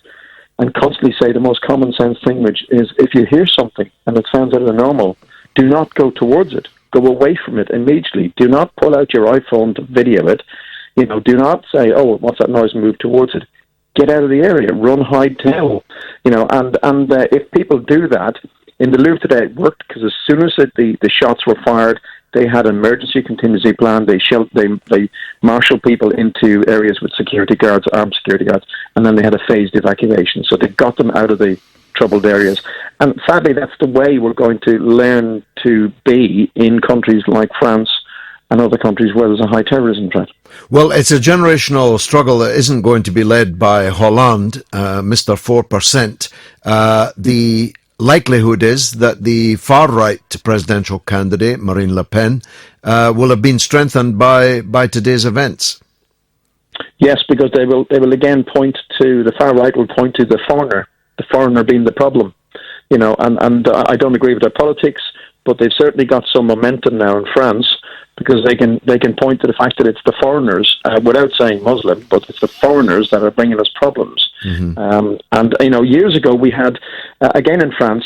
and constantly say the most common sense thing, which is if you hear something and it sounds out of the normal, do not go towards it. Go away from it immediately. Do not pull out your iPhone to video it. Do not say, oh, what's that noise, and move towards it. Get out of the area, run, hide, tell. And if people do that, in the Louvre today it worked because as soon as the shots were fired, they had an emergency contingency plan. They marshaled people into areas with security guards, armed security guards, and then they had a phased evacuation. So they got them out of the troubled areas. And sadly, that's the way we're going to learn to be in countries like France and other countries where there's a high terrorism threat. Well, it's a generational struggle that isn't going to be led by Hollande, Mr. 4%. The likelihood is that the far-right presidential candidate, Marine Le Pen, will have been strengthened by today's events. Yes, because they will again point to, the far-right will point to the foreigner being the problem. And I don't agree with their politics, but they've certainly got some momentum now in France, because they can point to the fact that it's the foreigners, without saying Muslim, but it's the foreigners that are bringing us problems. Mm-hmm. Years ago we had, again in France,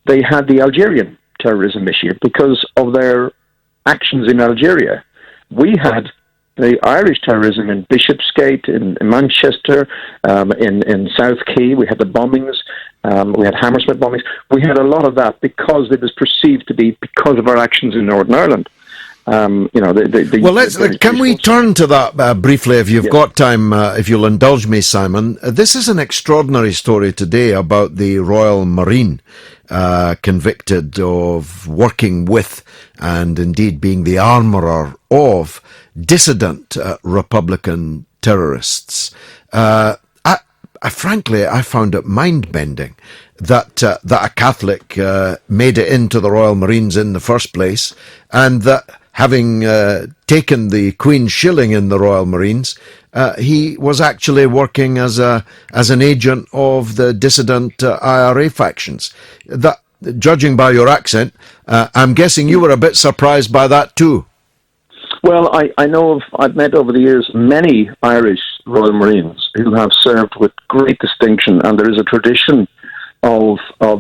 they had the Algerian terrorism issue because of their actions in Algeria. We had the Irish terrorism in Bishopsgate, in Manchester, in South Key. We had the bombings. We had Hammersmith bombings. We had a lot of that because it was perceived to be because of our actions in Northern Ireland. Can we turn to that briefly, if you've got time, if you'll indulge me, Simon? This is an extraordinary story today about the Royal Marine, convicted of working with and indeed being the armourer of dissident Republican terrorists. Frankly, I found it mind-bending that a Catholic made it into the Royal Marines in the first place, and that having taken the Queen's shilling in the Royal Marines, he was actually working as an agent of the dissident IRA factions. That, judging by your accent, I'm guessing you were a bit surprised by that too. Well, I've met over the years many Irish Royal Marines who have served with great distinction, and there is a tradition of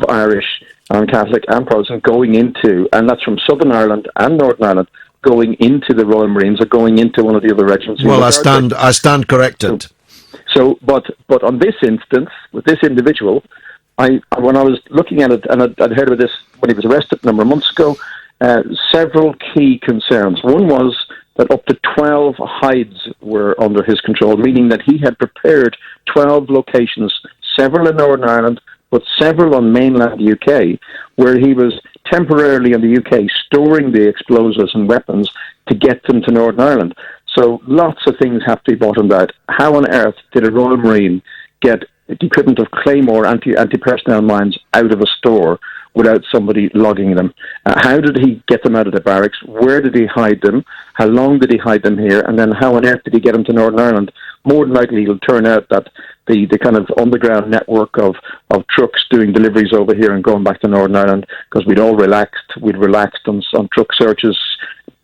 Irish and Catholic and Protestant going into, and that's from Southern Ireland and Northern Ireland, going into the Royal Marines or going into one of the other regiments. Well, I stand corrected. But on this instance, with this individual, when I was looking at it, and I'd heard of this when he was arrested a number of months ago, several key concerns. One was that up to 12 hides were under his control, meaning that he had prepared 12 locations, several in Northern Ireland, but several on mainland UK, where he was temporarily in the UK storing the explosives and weapons to get them to Northern Ireland. So lots of things have to be bottomed out. How on earth did a Royal Marine get the equipment of Claymore anti-personnel mines out of a store without somebody logging them. How did he get them out of the barracks? Where did he hide them? How long did he hide them here? And then how on earth did he get them to Northern Ireland? More than likely, it'll turn out that the kind of underground network of trucks doing deliveries over here and going back to Northern Ireland, because we'd relaxed on truck searches,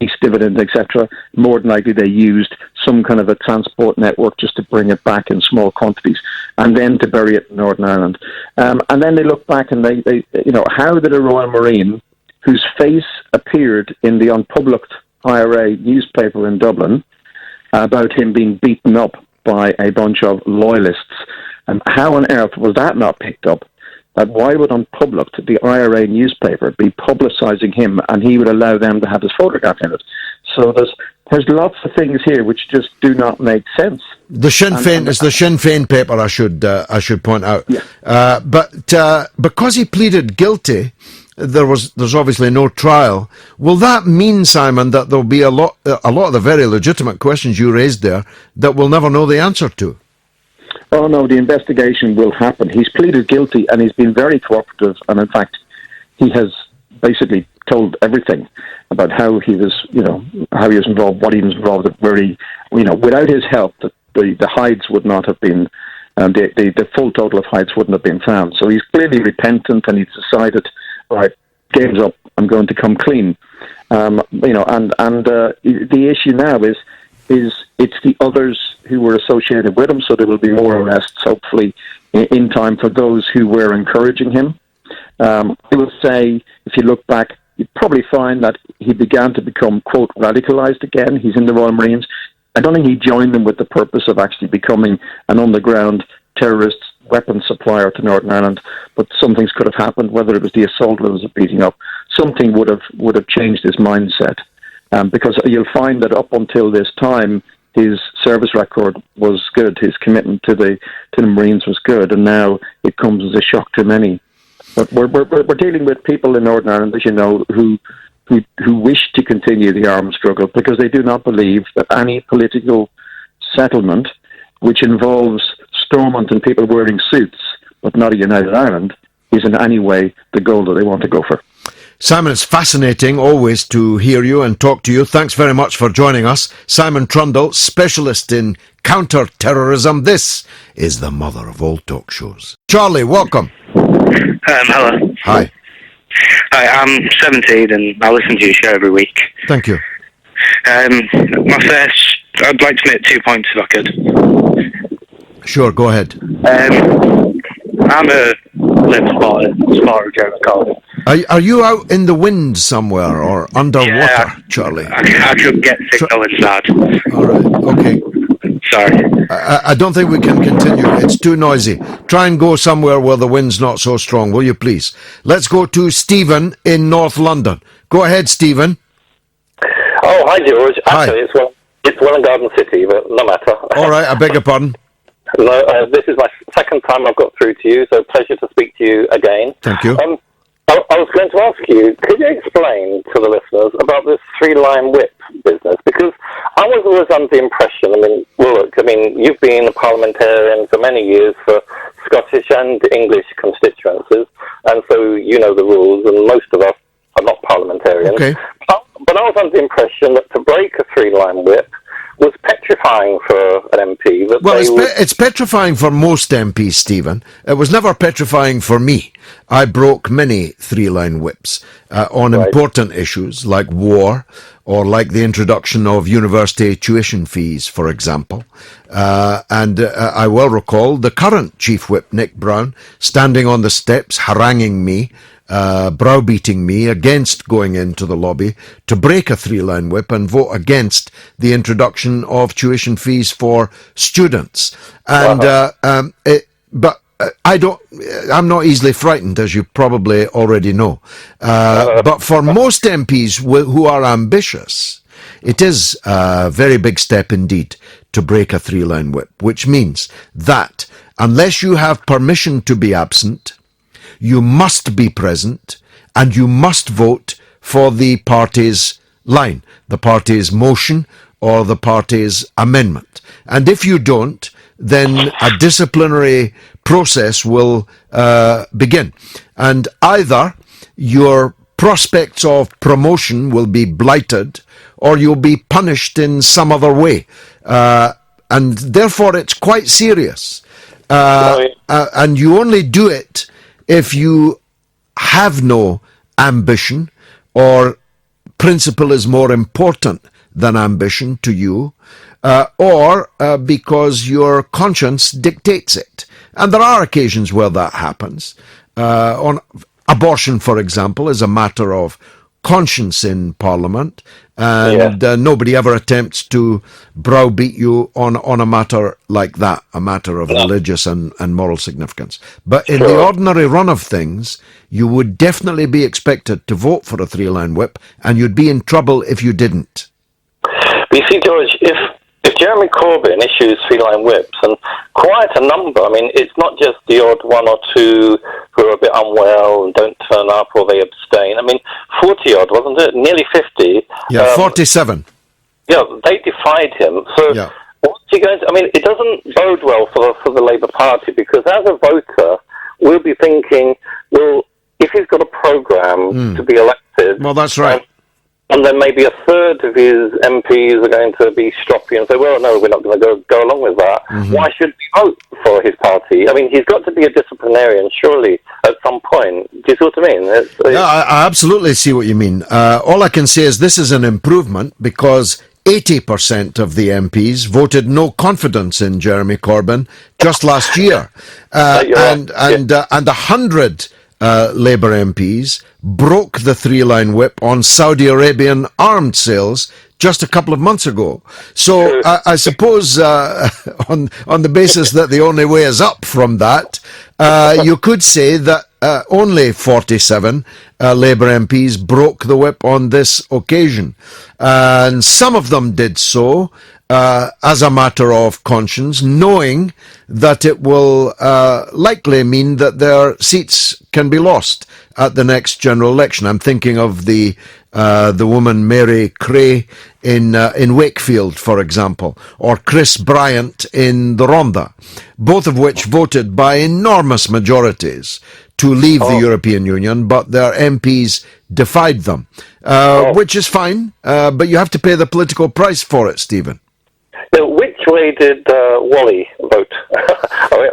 East dividend, etc. More than likely, they used some kind of a transport network just to bring it back in small quantities, and then to bury it in Northern Ireland. And then they look back and they how did a Royal Marine, whose face appeared in the unpublished IRA newspaper in Dublin about him being beaten up by a bunch of loyalists, and how on earth was that not picked up? Why would unpublished, the IRA newspaper, be publicising him, and he would allow them to have his photograph in it? So there's lots of things here which just do not make sense. The Sinn Féin is the Sinn Féin paper, I should point out. Yeah. But because he pleaded guilty, there's obviously no trial. Will that mean, Simon, that there'll be a lot of the very legitimate questions you raised there that we'll never know the answer to? Oh no, the investigation will happen. He's pleaded guilty and he's been very cooperative, and in fact, he has basically told everything about how he was involved, what he was involved with, where he, without his help, the hides would not have been, the full total of hides wouldn't have been found. So he's clearly repentant, and he's decided, right, game's up, I'm going to come clean. The issue now is it's the others who were associated with him, so there will be more arrests, hopefully, in time for those who were encouraging him. I would say, if you look back, you'd probably find that he began to become, quote, radicalised again. He's in the Royal Marines. I don't think he joined them with the purpose of actually becoming an underground terrorist weapons supplier to Northern Ireland, but some things could have happened, whether it was the assault or it was a beating up. Something would have changed his mindset. Because you'll find that up until this time, his service record was good, his commitment to the Marines was good, and now it comes as a shock to many. But we're dealing with people in Northern Ireland, as you know, who wish to continue the armed struggle because they do not believe that any political settlement which involves Stormont and people wearing suits, but not a united Ireland, is in any way the goal that they want to go for. Simon, it's fascinating always to hear you and talk to you. Thanks very much for joining us. Simon Trundle, specialist in counter-terrorism. This is the mother of all talk shows. Charlie, welcome. Hello. Hi. Hi, I'm 17 and I listen to your show every week. Thank you. I'd like to make 2 points if I could. Sure, go ahead. I'm a live supporter of Jeremy Corbyn. Are you out in the wind somewhere or underwater, Charlie? I could get signal inside. All right, okay. Sorry. I don't think we can continue. It's too noisy. Try and go somewhere where the wind's not so strong, will you please? Let's go to Stephen in North London. Go ahead, Stephen. Oh, hi, George. Actually, Hi. it's Welland Garden City, but no matter. All right, I beg your pardon. No, this is my second time I've got through to you, so pleasure to speak to you again. Thank you. I was going to ask you, could you explain to the listeners about this three-line whip business? Because I was always under the impression, you've been a parliamentarian for many years for Scottish and English constituencies, and so you know the rules, and most of us are not parliamentarians. Okay. But I was under the impression that to break a three-line whip was petrifying for an MP. It's petrifying for most MPs, Stephen. It was never petrifying for me. I broke many three-line whips on important issues like war or like the introduction of university tuition fees, for example. And I well recall the current Chief Whip, Nick Brown, standing on the steps haranguing me, browbeating me against going into the lobby to break a three-line whip and vote against the introduction of tuition fees for students. And I'm not easily frightened, as you probably already know. But for most MPs who are ambitious, it is a very big step indeed to break a three-line whip, which means that unless you have permission to be absent, you must be present and you must vote for the party's line, the party's motion or the party's amendment. And if you don't, then a disciplinary process will begin. And either your prospects of promotion will be blighted, or you'll be punished in some other way. And therefore it's quite serious. And you only do it if you have no ambition, or principle is more important than ambition to you, or because your conscience dictates it. And there are occasions where that happens. On abortion, for example, is a matter of conscience in Parliament, and nobody ever attempts to browbeat you on a matter like that, a matter of religious and moral significance. But in the ordinary run of things, you would definitely be expected to vote for a three-line whip, and you'd be in trouble if you didn't. But you see, George, if Jeremy Corbyn issues three-line whips, and quite a number, I mean, it's not just the odd one or two who are a bit unwell and don't turn up or they abstain. I mean, 40-odd, wasn't it? Nearly 50. Yeah, 47. Yeah, they defied him. So what's he going to... I mean, it doesn't bode well for the Labour Party, because as a voter, we'll be thinking, well, if he's got a programme to be elected... Well, that's right. And then maybe a third of his MPs are going to be stroppy and say, well, no, we're not going to go along with that. Why should we vote for his party? I mean, he's got to be a disciplinarian, surely, at some point. Do you see what I mean? Yeah, I absolutely see what you mean. All I can say is this is an improvement, because 80% of the MPs voted no confidence in Jeremy Corbyn just last year. And 100 Labour MPs broke the three-line whip on Saudi Arabian armed sales just a couple of months ago. So I suppose on the basis that the only way is up from that, you could say that only 47 Labour MPs broke the whip on this occasion. And some of them did so as a matter of conscience, knowing that it will likely mean that their seats can be lost at the next general election. I'm thinking of the woman Mary Cray in Wakefield, for example, or Chris Bryant in the Rhondda, both of which voted by enormous majorities to leave the European Union, but their MPs defied them, which is fine, but you have to pay the political price for it, Stephen. Now, which way did Wally vote?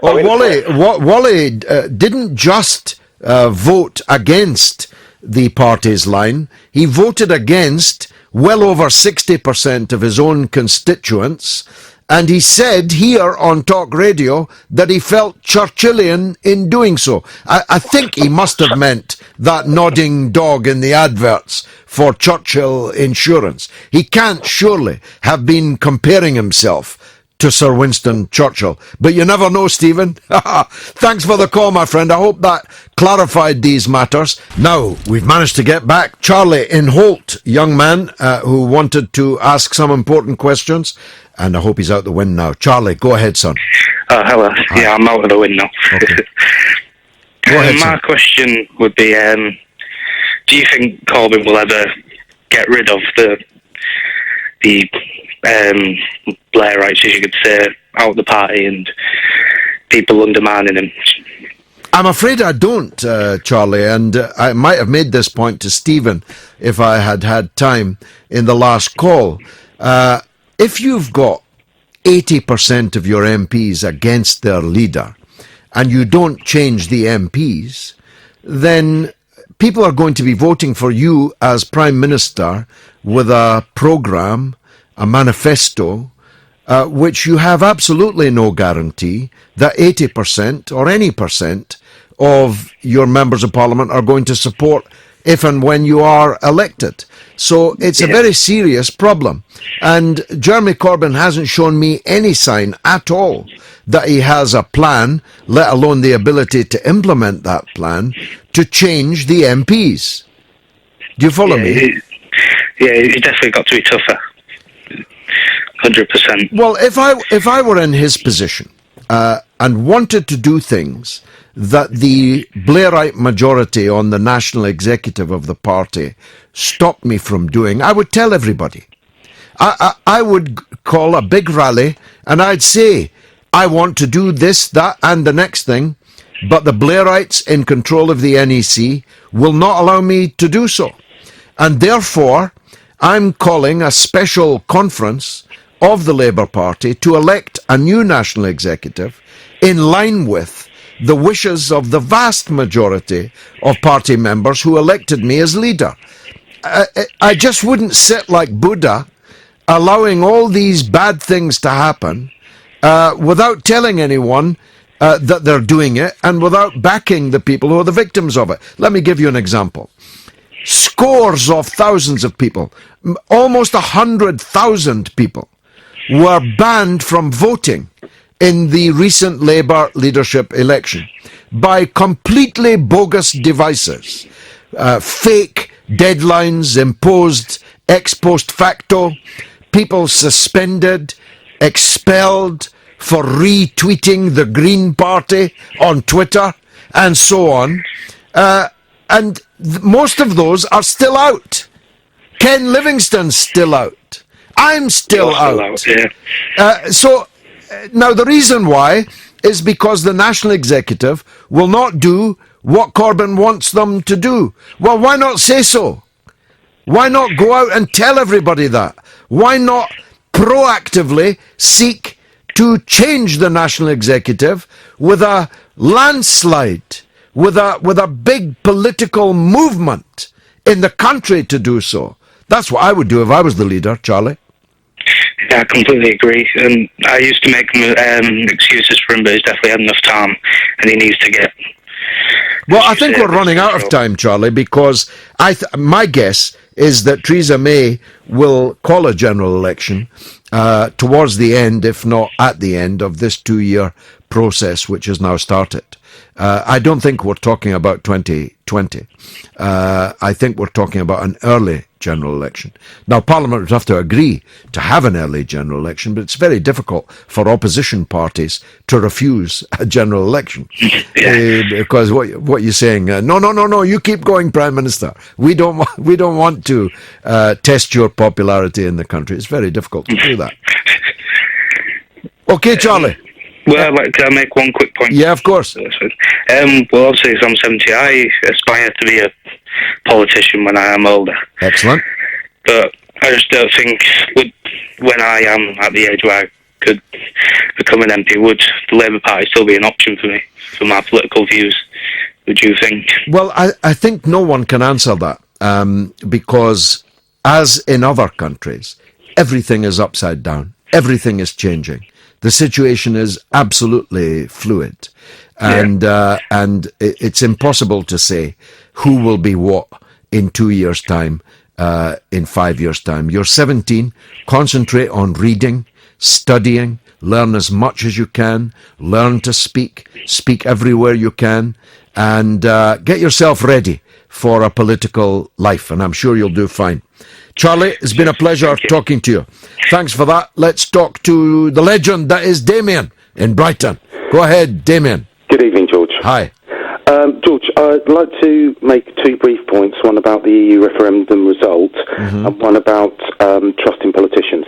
Wally didn't just vote against the party's line. He voted against well over 60% of his own constituents, and he said here on Talk Radio that he felt Churchillian in doing so. I think he must have meant that nodding dog in the adverts for Churchill Insurance. He can't surely have been comparing himself to Sir Winston Churchill. But you never know, Stephen. Thanks for the call, my friend. I hope that clarified these matters. Now, we've managed to get back Charlie in Holt, young man who wanted to ask some important questions, and I hope he's out the wind now. Charlie, go ahead, son. Hello. Hi. Yeah, I'm out of the wind now. Okay. Go ahead, my son. question would be, do you think Corbyn will ever get rid of the Blairites, as you could say, out of the party and people undermining him? I'm afraid I don't, Charlie, and I might have made this point to Stephen if I had had time in the last call. If you've got 80% of your MPs against their leader and you don't change the MPs, then people are going to be voting for you as Prime Minister with a programme, a manifesto, which you have absolutely no guarantee that 80% or any percent of your members of Parliament are going to support if and when you are elected. So it's a very serious problem. And Jeremy Corbyn hasn't shown me any sign at all that he has a plan, let alone the ability to implement that plan, to change the MPs. Do you follow me? He's definitely got to be tougher. 100%. Well, if I were in his position and wanted to do things that the Blairite majority on the national executive of the party stopped me from doing, I would tell everybody. I would call a big rally and I'd say, I want to do this, that and the next thing but the Blairites in control of the NEC will not allow me to do so. And therefore, I'm calling a special conference of the Labour Party to elect a new national executive in line with the wishes of the vast majority of party members who elected me as leader. I just wouldn't sit like Buddha, allowing all these bad things to happen without telling anyone that they're doing it and without backing the people who are the victims of it. Let me give you an example. Scores of thousands of people, almost 100,000 people, were banned from voting in the recent Labour leadership election by completely bogus devices, fake deadlines imposed ex post facto, people suspended, expelled for retweeting the Green Party on Twitter, and so on. And most of those are still out. Ken Livingstone's still out. I'm still out. So now the reason why is because the National Executive will not do what Corbyn wants them to do. Well, why not say so? Why not go out and tell everybody that? Why not proactively seek to change the National Executive with a landslide, with a big political movement in the country to do so? That's what I would do if I was the leader, Charlie. Yeah, I completely agree. And I used to make excuses for him, but he's definitely had enough time, and he needs to get... Well, I think we're running out of time, Charlie, because my guess is that Theresa May will call a general election towards the end, if not at the end, of this 2-year process which has now started. I don't think we're talking about 2020. I think we're talking about an early general election. Now, Parliament would have to agree to have an early general election, but it's very difficult for opposition parties to refuse a general election. Because what you're saying, no, you keep going, Prime Minister. We don't want to test your popularity in the country. It's very difficult to do that. Okay, Charlie. Well, can I make one quick point? Yeah, of course. Well, obviously, as I'm 70, I aspire to be a politician when I am older. Excellent. But I just don't think, when I am at the age where I could become an MP, would the Labour Party still be an option for me, for my political views, would you think? Well, I think no one can answer that, because, as in other countries, everything is upside down. Everything is changing. The situation is absolutely fluid, and it's impossible to say who will be what in 2 years' time, in 5 years' time. You're 17, concentrate on reading, studying, learn as much as you can, learn to speak everywhere you can, and get yourself ready for a political life, and I'm sure you'll do fine. Charlie, it's been a pleasure talking to you. Thanks for that. Let's talk to the legend that is Damien in Brighton. Go ahead, Damien. Good evening, George. Hi. George, I'd like to make 2 brief points, one about the EU referendum result and one about trust in politicians.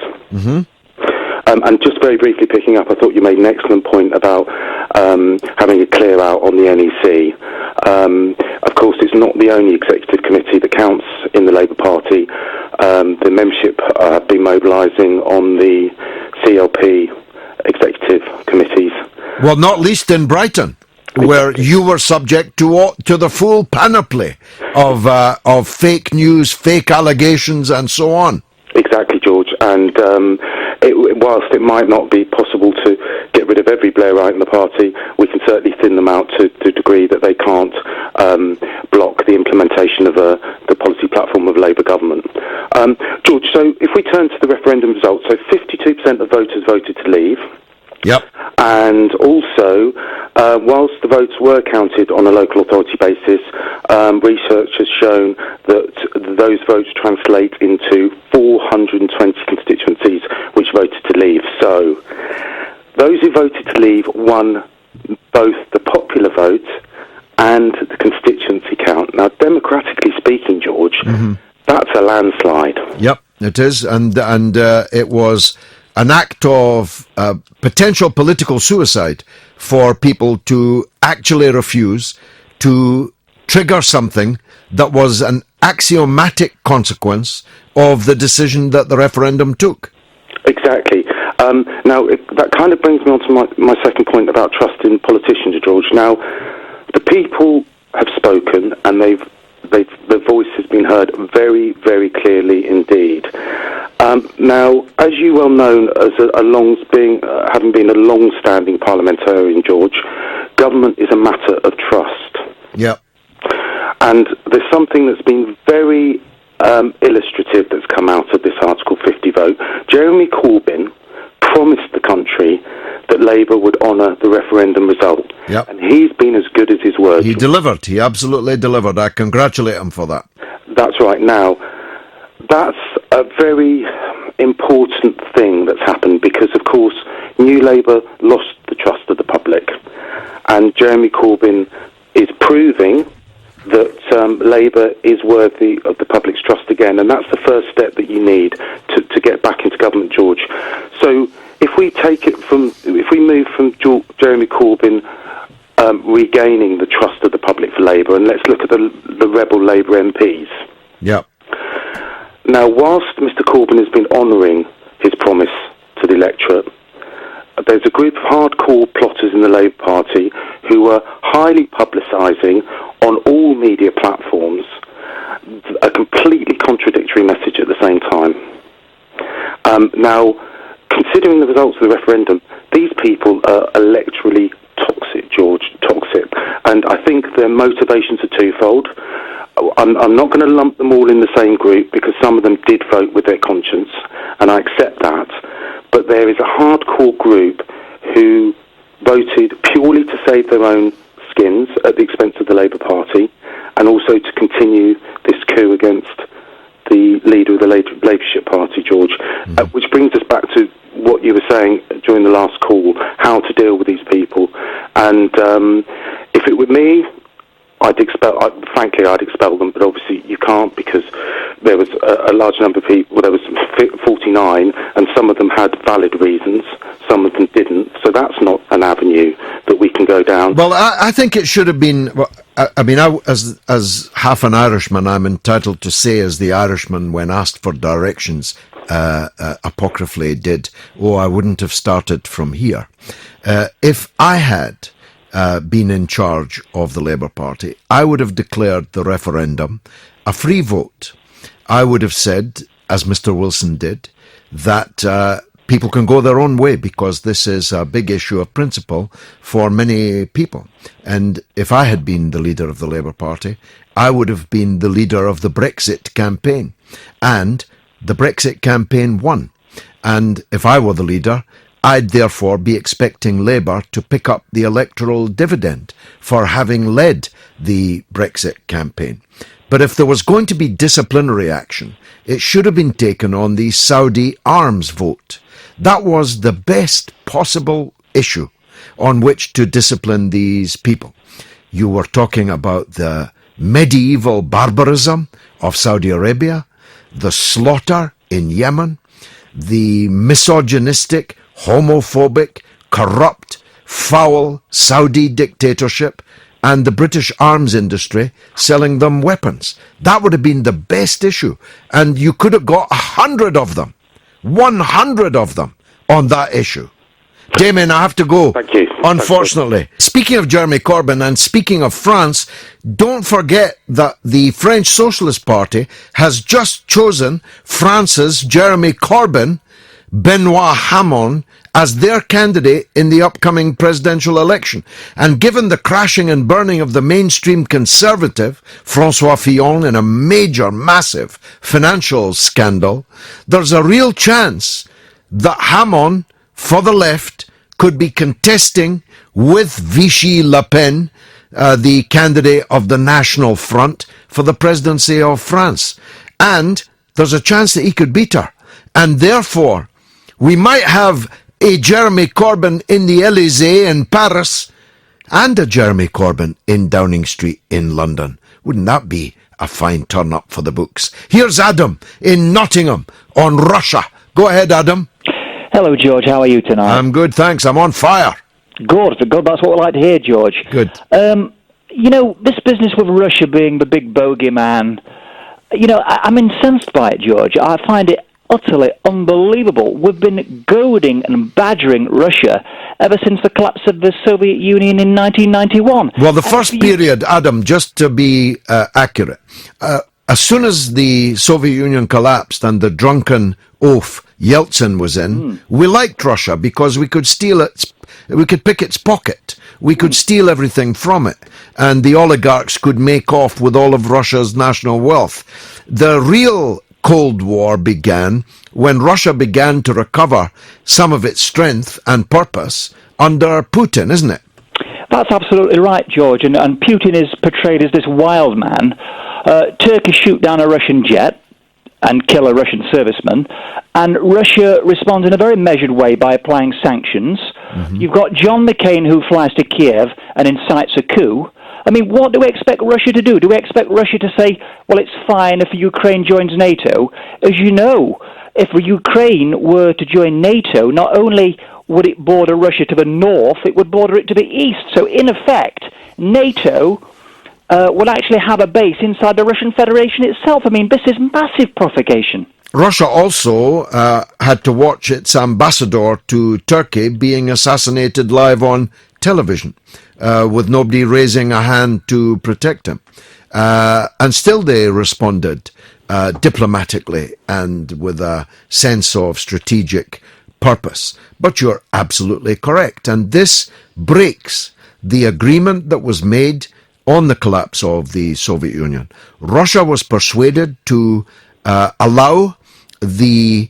And just very briefly picking up, I thought you made an excellent point about having a clear out on the NEC. Of course, it's not the only executive committee that counts in the Labour Party. The membership have been mobilising on the CLP executive committees. Well, not least in Brighton, where you were subject to the full panoply of fake news, fake allegations, and so on. Exactly, George. And whilst it might not be possible to get rid of every Blairite in the party, we can certainly thin them out to the degree that they can't block the implementation of the policy platform of Labour government. George, so if we turn to the referendum results, so 52% of voters voted to leave. Yep. And also, whilst the votes were counted on a local authority basis, research has shown that those votes translate into 420 constituencies which voted to leave. So those who voted to leave won both the popular vote and the constituency count. Now, democratically speaking, George, that's a landslide. Yep, it is. And it was an act of potential political suicide for people to actually refuse to trigger something that was an axiomatic consequence of the decision that the referendum took. Exactly. Now, that kind of brings me on to my second point about trust in politicians, George. Now, the people have spoken, and their voice has been heard very, very clearly indeed. Now, as you well know, as having been a long-standing parliamentarian, George, government is a matter of trust. Yeah. And there's something that's been very illustrative that's come out of this Article 50 vote. Jeremy Corbyn promised the country that Labour would honour the referendum result. Yep. And he's been as good as his word. He delivered. He absolutely delivered. I congratulate him for that. That's right. Now, that's a very important thing that's happened because, of course, New Labour lost the trust of the public. And Jeremy Corbyn is proving that Labour is worthy of the public's trust again, and that's the first step that you need to get back into government, George. So if we move from Jeremy Corbyn regaining the trust of the public for Labour, and let's look at the rebel Labour MPs. Yeah. Now, whilst Mr Corbyn has been honouring his promise to the electorate, there's a group of hardcore plotters in the Labour Party who are highly publicising on all media platforms a completely contradictory message at the same time. Now, considering the results of the referendum, these people are electorally toxic, George, toxic. And I think their motivations are twofold. I'm not going to lump them all in the same group because some of them did vote with their conscience, and I accept that. But there is a hardcore group who voted purely to save their own skins at the expense of the Labour Party, and also to continue this coup against the leader of the Labourship Party, George. Which brings us back to what you were saying during the last call, how to deal with these people. And if it were me, I'd expel them, but obviously you can't because there was a large number of people, there was 49, and some of them had valid reasons, some of them didn't, so that's not an avenue that we can go down. Well, I think it should have been, as half an Irishman, I'm entitled to say as the Irishman when asked for directions, apocryphally did, I wouldn't have started from here. If I had been in charge of the Labour Party, I would have declared the referendum a free vote. I would have said, as Mr Wilson did, that people can go their own way because this is a big issue of principle for many people. And if I had been the leader of the Labour Party, I would have been the leader of the Brexit campaign. And the Brexit campaign won. And if I were the leader, I'd therefore be expecting Labour to pick up the electoral dividend for having led the Brexit campaign. But if there was going to be disciplinary action, it should have been taken on the Saudi arms vote. That was the best possible issue on which to discipline these people. You were talking about the medieval barbarism of Saudi Arabia, the slaughter in Yemen, the misogynistic, homophobic, corrupt, foul Saudi dictatorship, and the British arms industry selling them weapons. That would have been the best issue. And you could have got 100 of them, 100 of them on that issue. Damien, I have to go. Thank you. Unfortunately. Speaking of Jeremy Corbyn and speaking of France, don't forget that the French Socialist Party has just chosen France's Jeremy Corbyn, Benoit Hamon, as their candidate in the upcoming presidential election. And given the crashing and burning of the mainstream conservative, François Fillon, in a major, massive financial scandal, there's a real chance that Hamon, for the left, could be contesting with Vichy Le Pen, the candidate of the National Front, for the presidency of France. And there's a chance that he could beat her. And therefore, we might have a Jeremy Corbyn in the Élysée in Paris and a Jeremy Corbyn in Downing Street in London. Wouldn't that be a fine turn-up for the books? Here's Adam in Nottingham on Russia. Go ahead, Adam. Hello, George. How are you tonight? I'm good, thanks. I'm on fire. Good. That's what we like to hear, George. Good. This business with Russia being the big bogeyman, I'm incensed by it, George. I find it utterly unbelievable. We've been goading and badgering Russia ever since the collapse of the Soviet Union in 1991. Well, the first period, Adam, just to be accurate, as soon as the Soviet Union collapsed and the drunken oaf Yeltsin was in, we liked Russia because we could we could pick its pocket. We could steal everything from it, and the oligarchs could make off with all of Russia's national wealth. The real Cold War began when Russia began to recover some of its strength and purpose under Putin, isn't it? That's absolutely right, George, and Putin is portrayed as this wild man. Turkey shoot down a Russian jet and kill a Russian serviceman, and Russia responds in a very measured way by applying sanctions. You've got John McCain who flies to Kiev and incites a coup. I mean, what do we expect Russia to do? Do we expect Russia to say, well, it's fine if Ukraine joins NATO? As you know, if Ukraine were to join NATO, not only would it border Russia to the north, it would border it to the east. So, in effect, NATO would actually have a base inside the Russian Federation itself. I mean, this is massive provocation. Russia also had to watch its ambassador to Turkey being assassinated live on television, with nobody raising a hand to protect him. And still they responded diplomatically and with a sense of strategic purpose. But you're absolutely correct. And this breaks the agreement that was made on the collapse of the Soviet Union. Russia was persuaded to allow the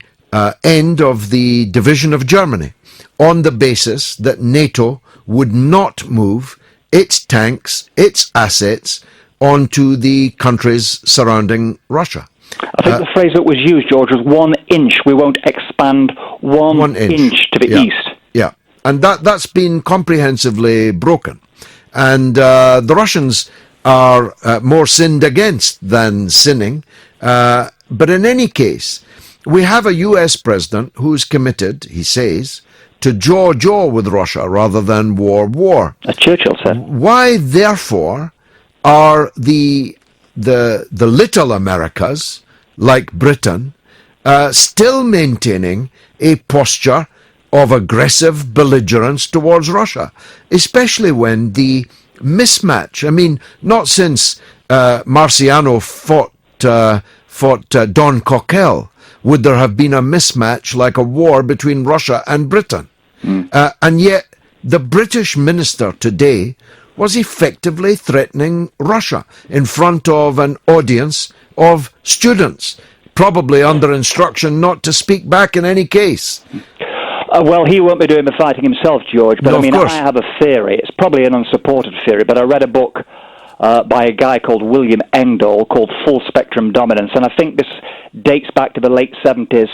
end of the division of Germany on the basis that NATO would not move its tanks, its assets, onto the countries surrounding Russia. I think the phrase that was used, George, was 1 inch. We won't expand one inch to the east. Yeah, and that's been comprehensively broken. And the Russians are more sinned against than sinning. But in any case, we have a US president who's committed, he says, to jaw with Russia rather than war. As Churchill said. Why, therefore, are the little Americas, like Britain, still maintaining a posture of aggressive belligerence towards Russia, especially when the mismatch, I mean, not since Marciano fought Don Coquelle would there have been a mismatch like a war between Russia and Britain. And yet the British minister today was effectively threatening Russia in front of an audience of students, probably under instruction not to speak back in any case. Well, he won't be doing the fighting himself, George, but No, I mean, of course. I have a theory. It's probably an unsupported theory, but I read a book by a guy called William Engdahl called Full Spectrum Dominance, and I think this dates back to the late 70s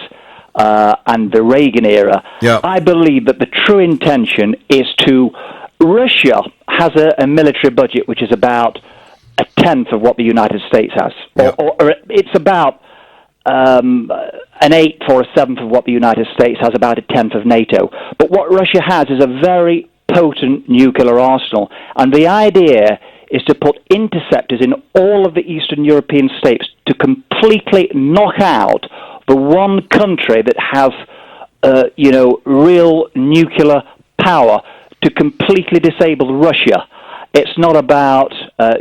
and the Reagan era. Yeah. I believe that the true intention is Russia has a military budget which is about a tenth of what the United States has, or it's about an eighth or a seventh of what the United States has, about a tenth of NATO. But what Russia has is a very potent nuclear arsenal, and the idea is to put interceptors in all of the Eastern European states to completely knock out the one country that has, real nuclear power, to completely disable Russia. It's not about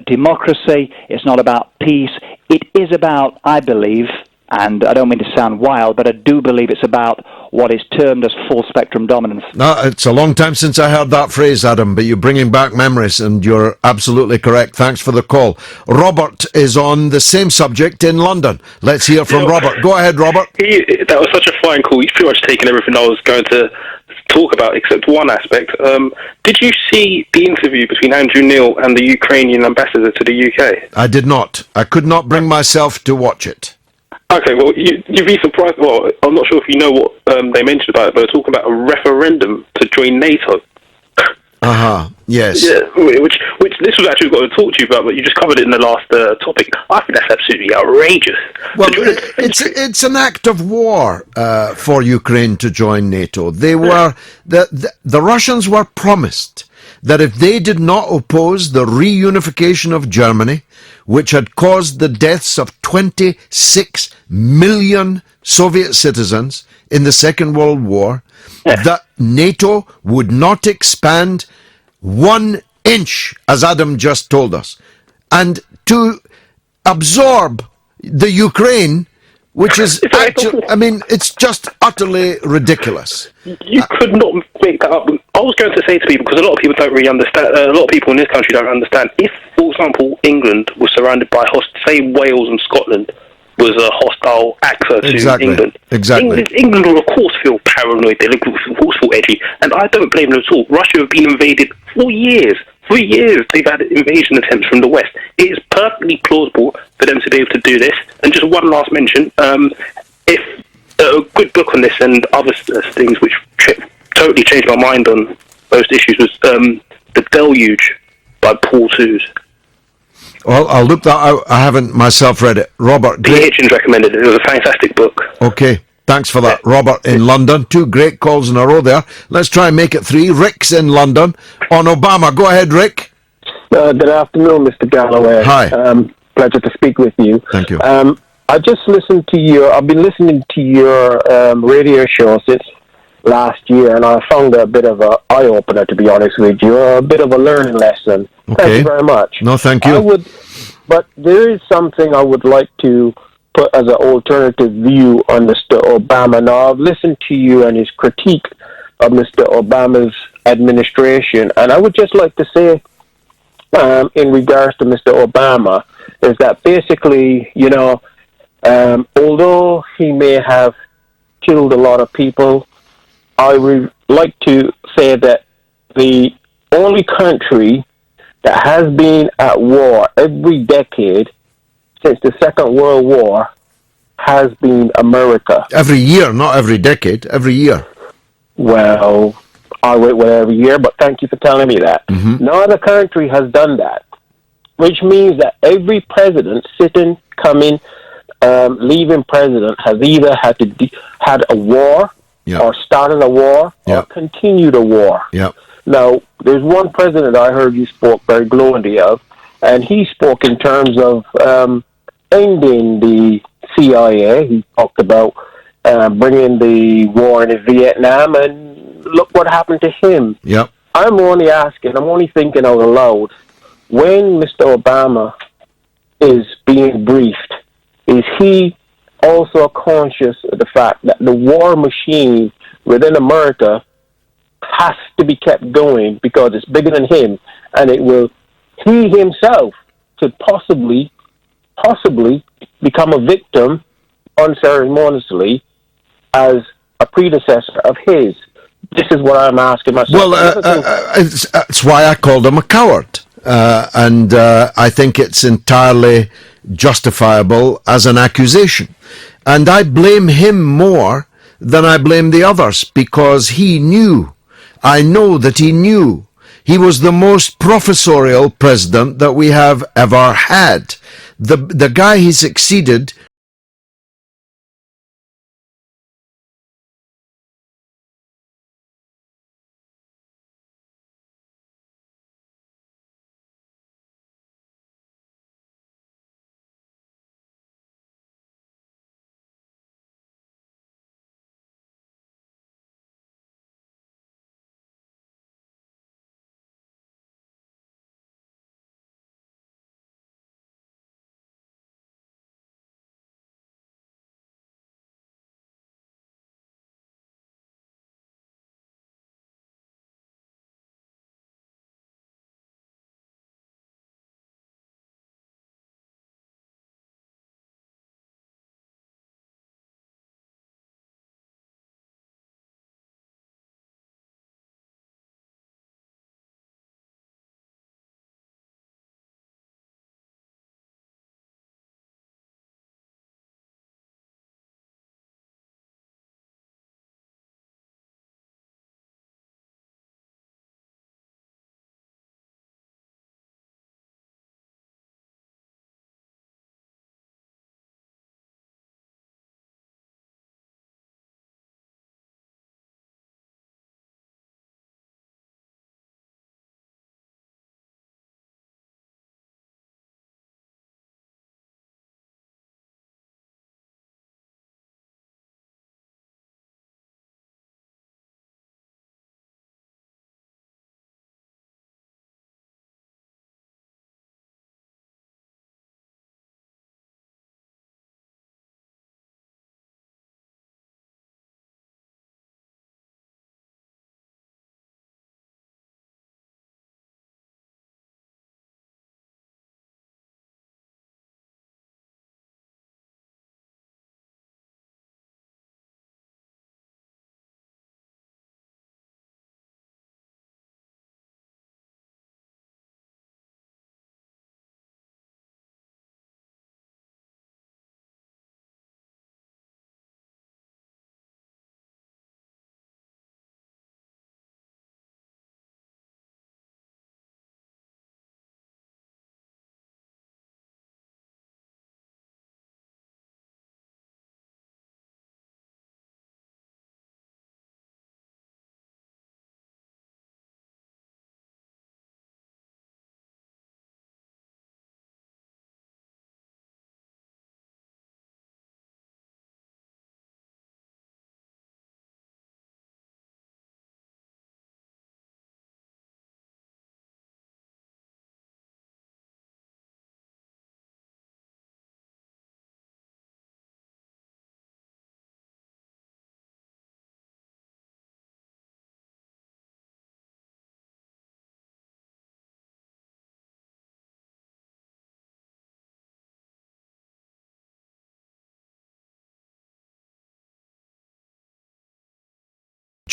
democracy, it's not about peace, it is about, I believe, and I don't mean to sound wild, but I do believe it's about what is termed as full-spectrum dominance. No, it's a long time since I heard that phrase, Adam, but you're bringing back memories, and you're absolutely correct. Thanks for the call. Robert is on the same subject in London. Let's hear from Robert. Go ahead, Robert. That was such a fine call. He's pretty much taken everything I was going to talk about, except one aspect. Did you see the interview between Andrew Neil and the Ukrainian ambassador to the UK? I did not. I could not bring myself to watch it. Okay, well, you'd be surprised. Well, I'm not sure if you know what they mentioned about it, but they're talking about a referendum to join NATO. Yes. Yeah, which this was actually got to talk to you about, but you just covered it in the last topic. I think that's absolutely outrageous. Well, it's an act of war for Ukraine to join NATO. They were the Russians were promised that if they did not oppose the reunification of Germany, which had caused the deaths of 26 million Soviet citizens in the Second World War, that NATO would not expand 1 inch, as Adam just told us, and to absorb the Ukraine, which is actually, I mean, it's just utterly ridiculous. You could not make that up. I was going to say to people, because a lot of people don't really understand, a lot of people in this country don't understand, if, for example, England was surrounded by, say, Wales and Scotland was a hostile actor to England. Exactly. England will, of course, feel paranoid. They'll, of course, feel edgy. And I don't blame them at all. Russia have been invaded for years. For years, they've had invasion attempts from the West. It is perfectly plausible for them to be able to do this. And just one last mention, if a good book on this and other things which totally changed my mind on most issues was The Deluge by Paul Seuss. Well, I'll look that out. I haven't myself read it. Robert, P. Hitchens recommended it. It was a fantastic book. Okay, thanks for that. Robert in London. 2 great calls in a row there. Let's try and make it 3. Rick's in London on Obama. Go ahead, Rick. Good afternoon, Mr. Galloway. Hi. Pleasure to speak with you. Thank you. I just listened to I've been listening to your radio show since last year, and I found a bit of an eye-opener, to be honest with you, a bit of a learning lesson. Okay. Thank you very much. No, thank you. But there is something I would like to put as an alternative view on Mr. Obama. Now, I've listened to you and his critique of Mr. Obama's administration, and I would just like to say, in regards to Mr. Obama, is that basically, although he may have killed a lot of people, I would like to say that the only country that has been at war every decade since the Second World War has been America. Every year, not every decade, every year. Well, I wait with every year, but thank you for telling me that. Mm-hmm. No other country has done that, which means that every president sitting, coming, leaving president has either had a war, or started a war, or continued a war. Yeah. Now, there's one president I heard you spoke very glowingly of, and he spoke in terms of ending the CIA. He talked about bringing the war into Vietnam, and look what happened to him. Yep. I'm only thinking out loud, when Mr. Obama is being briefed, is he also conscious of the fact that the war machine within America has to be kept going because it's bigger than him, and he himself could possibly become a victim unceremoniously as a predecessor of his. This is what I'm asking myself. Well, it's why I called him a coward. And I think it's entirely justifiable as an accusation. And I blame him more than I blame the others, because he knew. I know that he knew. He was the most professorial president that we have ever had. The guy he succeeded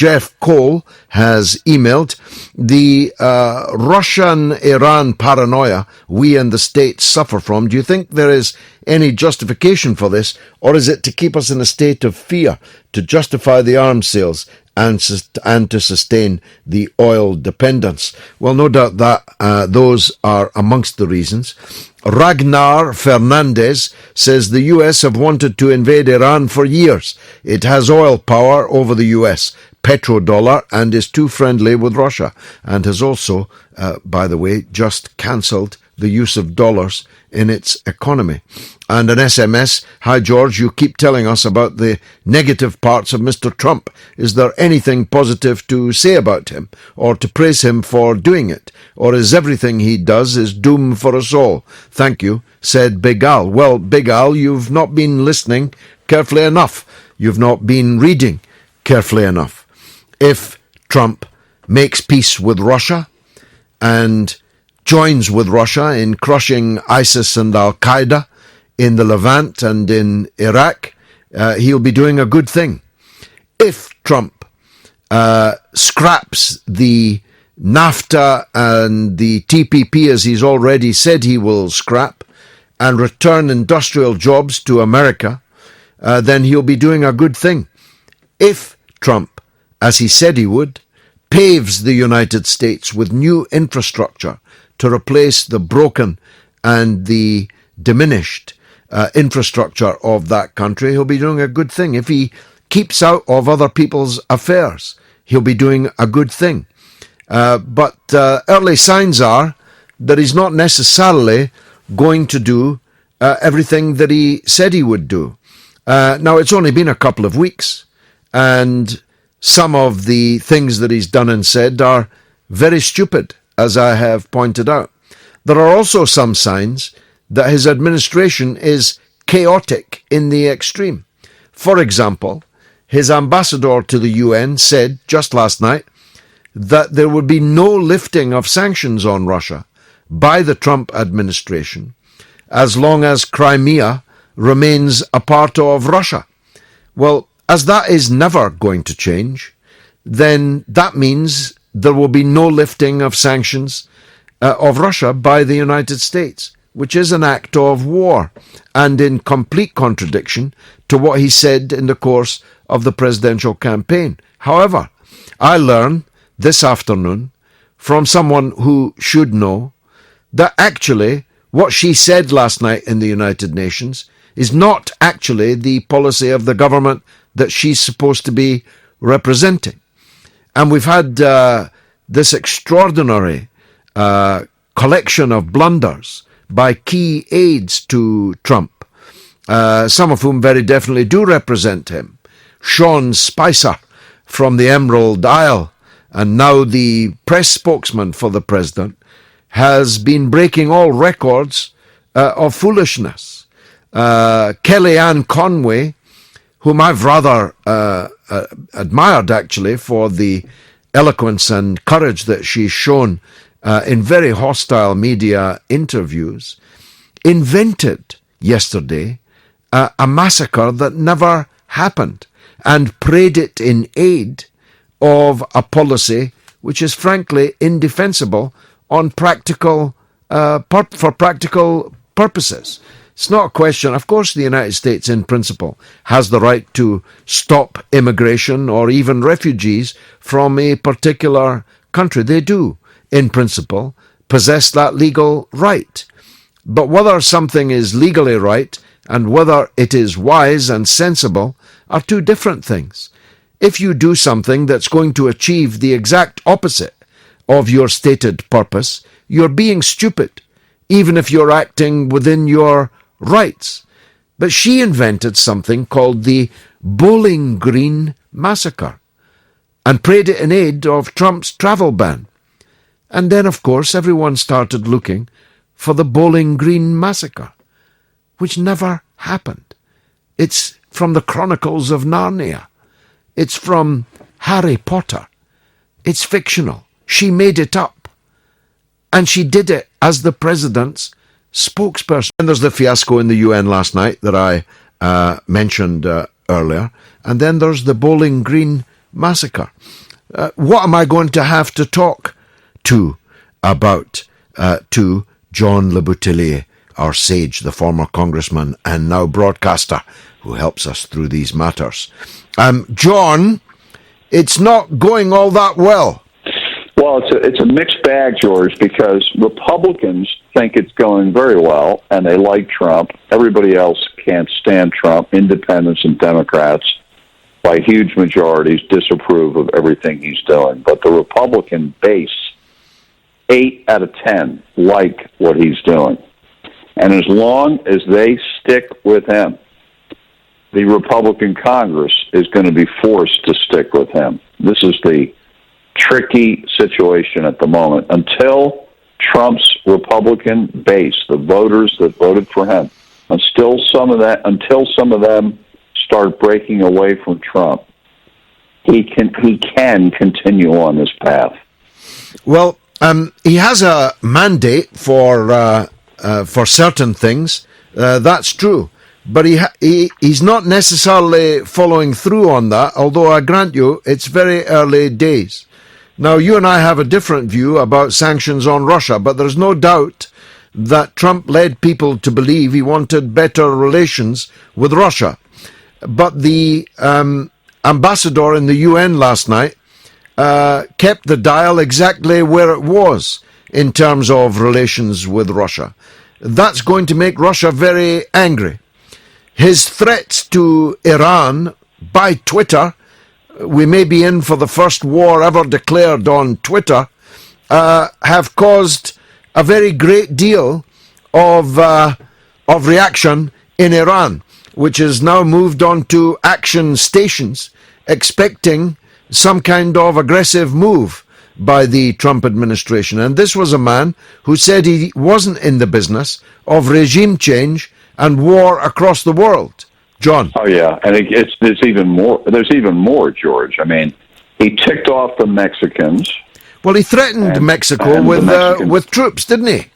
Jeff Cole has emailed, the Russian-Iran paranoia we and the States suffer from, do you think there is any justification for this, or is it to keep us in a state of fear, to justify the arms sales and to sustain the oil dependence? Well, no doubt that those are amongst the reasons. Ragnar Fernandez says the US have wanted to invade Iran for years. It has oil power over the US, petrodollar, and is too friendly with Russia, and has also, by the way, just cancelled the use of dollars in its economy. And an SMS, hi George, you keep telling us about the negative parts of Mr. Trump. Is there anything positive to say about him, or to praise him for doing it? Or is everything he does is doom for us all? Thank you, said Big Al. Well, Big Al, you've not been listening carefully enough. You've not been reading carefully enough. If Trump makes peace with Russia and joins with Russia in crushing ISIS and Al-Qaeda in the Levant and in Iraq, he'll be doing a good thing. If Trump scraps the NAFTA and the TPP, as he's already said he will scrap, and return industrial jobs to America, then he'll be doing a good thing. If Trump, as he said he would, paves the United States with new infrastructure to replace the broken and the diminished infrastructure of that country, he'll be doing a good thing. If he keeps out of other people's affairs, he'll be doing a good thing. But early signs are that he's not necessarily going to do everything that he said he would do. Now, it's only been a couple of weeks, and some of the things that he's done and said are very stupid, as I have pointed out. There are also some signs that his administration is chaotic in the extreme. For example, his ambassador to the UN said just last night that there would be no lifting of sanctions on Russia by the Trump administration as long as Crimea remains a part of Russia. Well, as that is never going to change, then that means there will be no lifting of sanctions of Russia by the United States, which is an act of war and in complete contradiction to what he said in the course of the presidential campaign. However, I learned this afternoon from someone who should know that actually what she said last night in the United Nations is not actually the policy of the government that she's supposed to be representing. And we've had this extraordinary collection of blunders by key aides to Trump, some of whom very definitely do represent him. Sean Spicer from the Emerald Isle, and now the press spokesman for the president, has been breaking all records of foolishness. Kellyanne Conway, whom I've rather admired actually for the eloquence and courage that she's shown in very hostile media interviews, invented yesterday a massacre that never happened and prayed it in aid of a policy which is frankly indefensible on practical for practical purposes. It's not a question. Of course, the United States, in principle, has the right to stop immigration or even refugees from a particular country. They do, in principle, possess that legal right. But whether something is legally right and whether it is wise and sensible are two different things. If you do something that's going to achieve the exact opposite of your stated purpose, you're being stupid, even if you're acting within your rights. But she invented something called the Bowling Green Massacre and prayed it in aid of Trump's travel ban. And then, of course, everyone started looking for the Bowling Green Massacre, which never happened. It's from the Chronicles of Narnia. It's from Harry Potter. It's fictional. She made it up. And she did it as the president's spokesperson. And there's the fiasco in the UN last night that I mentioned earlier. And then there's the Bowling Green massacre. What am I going to have to talk to about to John Le Boutillier, our sage, the former congressman and now broadcaster, who helps us through these matters? John, it's not going all that well. Well, it's a mixed bag, George, because Republicans think it's going very well, and they like Trump. Everybody else can't stand Trump. Independents and Democrats, by huge majorities, disapprove of everything he's doing. But the Republican base, 8 out of 10, like what he's doing. And as long as they stick with him, the Republican Congress is going to be forced to stick with him. This is the tricky situation at the moment. Until Trump's Republican base, the voters that voted for him, until some of them start breaking away from Trump, he can continue on this path. Well, he has a mandate for certain things. That's true. But he's not necessarily following through on that, although I grant you it's very early days. Now, you and I have a different view about sanctions on Russia, but there's no doubt that Trump led people to believe he wanted better relations with Russia. But the ambassador in the UN last night kept the dial exactly where it was in terms of relations with Russia. That's going to make Russia very angry. His threats to Iran by Twitter, we may be in for the first war ever declared on Twitter, have caused a very great deal of reaction in Iran, which has now moved on to action stations, expecting some kind of aggressive move by the Trump administration. And this was a man who said he wasn't in the business of regime change and war across the world. John. Oh yeah, and there's even more. There's even more, George. I mean, he ticked off the Mexicans. Well, he threatened Mexico with troops, didn't he?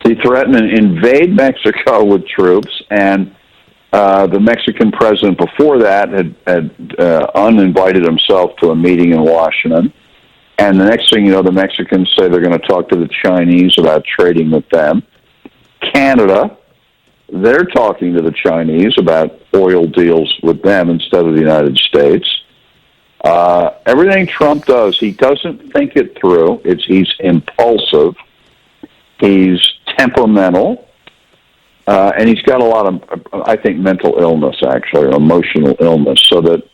He threatened to invade Mexico with troops, and the Mexican president before that had uninvited himself to a meeting in Washington. And the next thing you know, the Mexicans say they're going to talk to the Chinese about trading with them. Canada, they're talking to the Chinese about oil deals with them instead of the United States. Everything Trump does, he doesn't think it through. He's impulsive. He's temperamental. And he's got a lot of, I think, mental illness, actually, or emotional illness, so that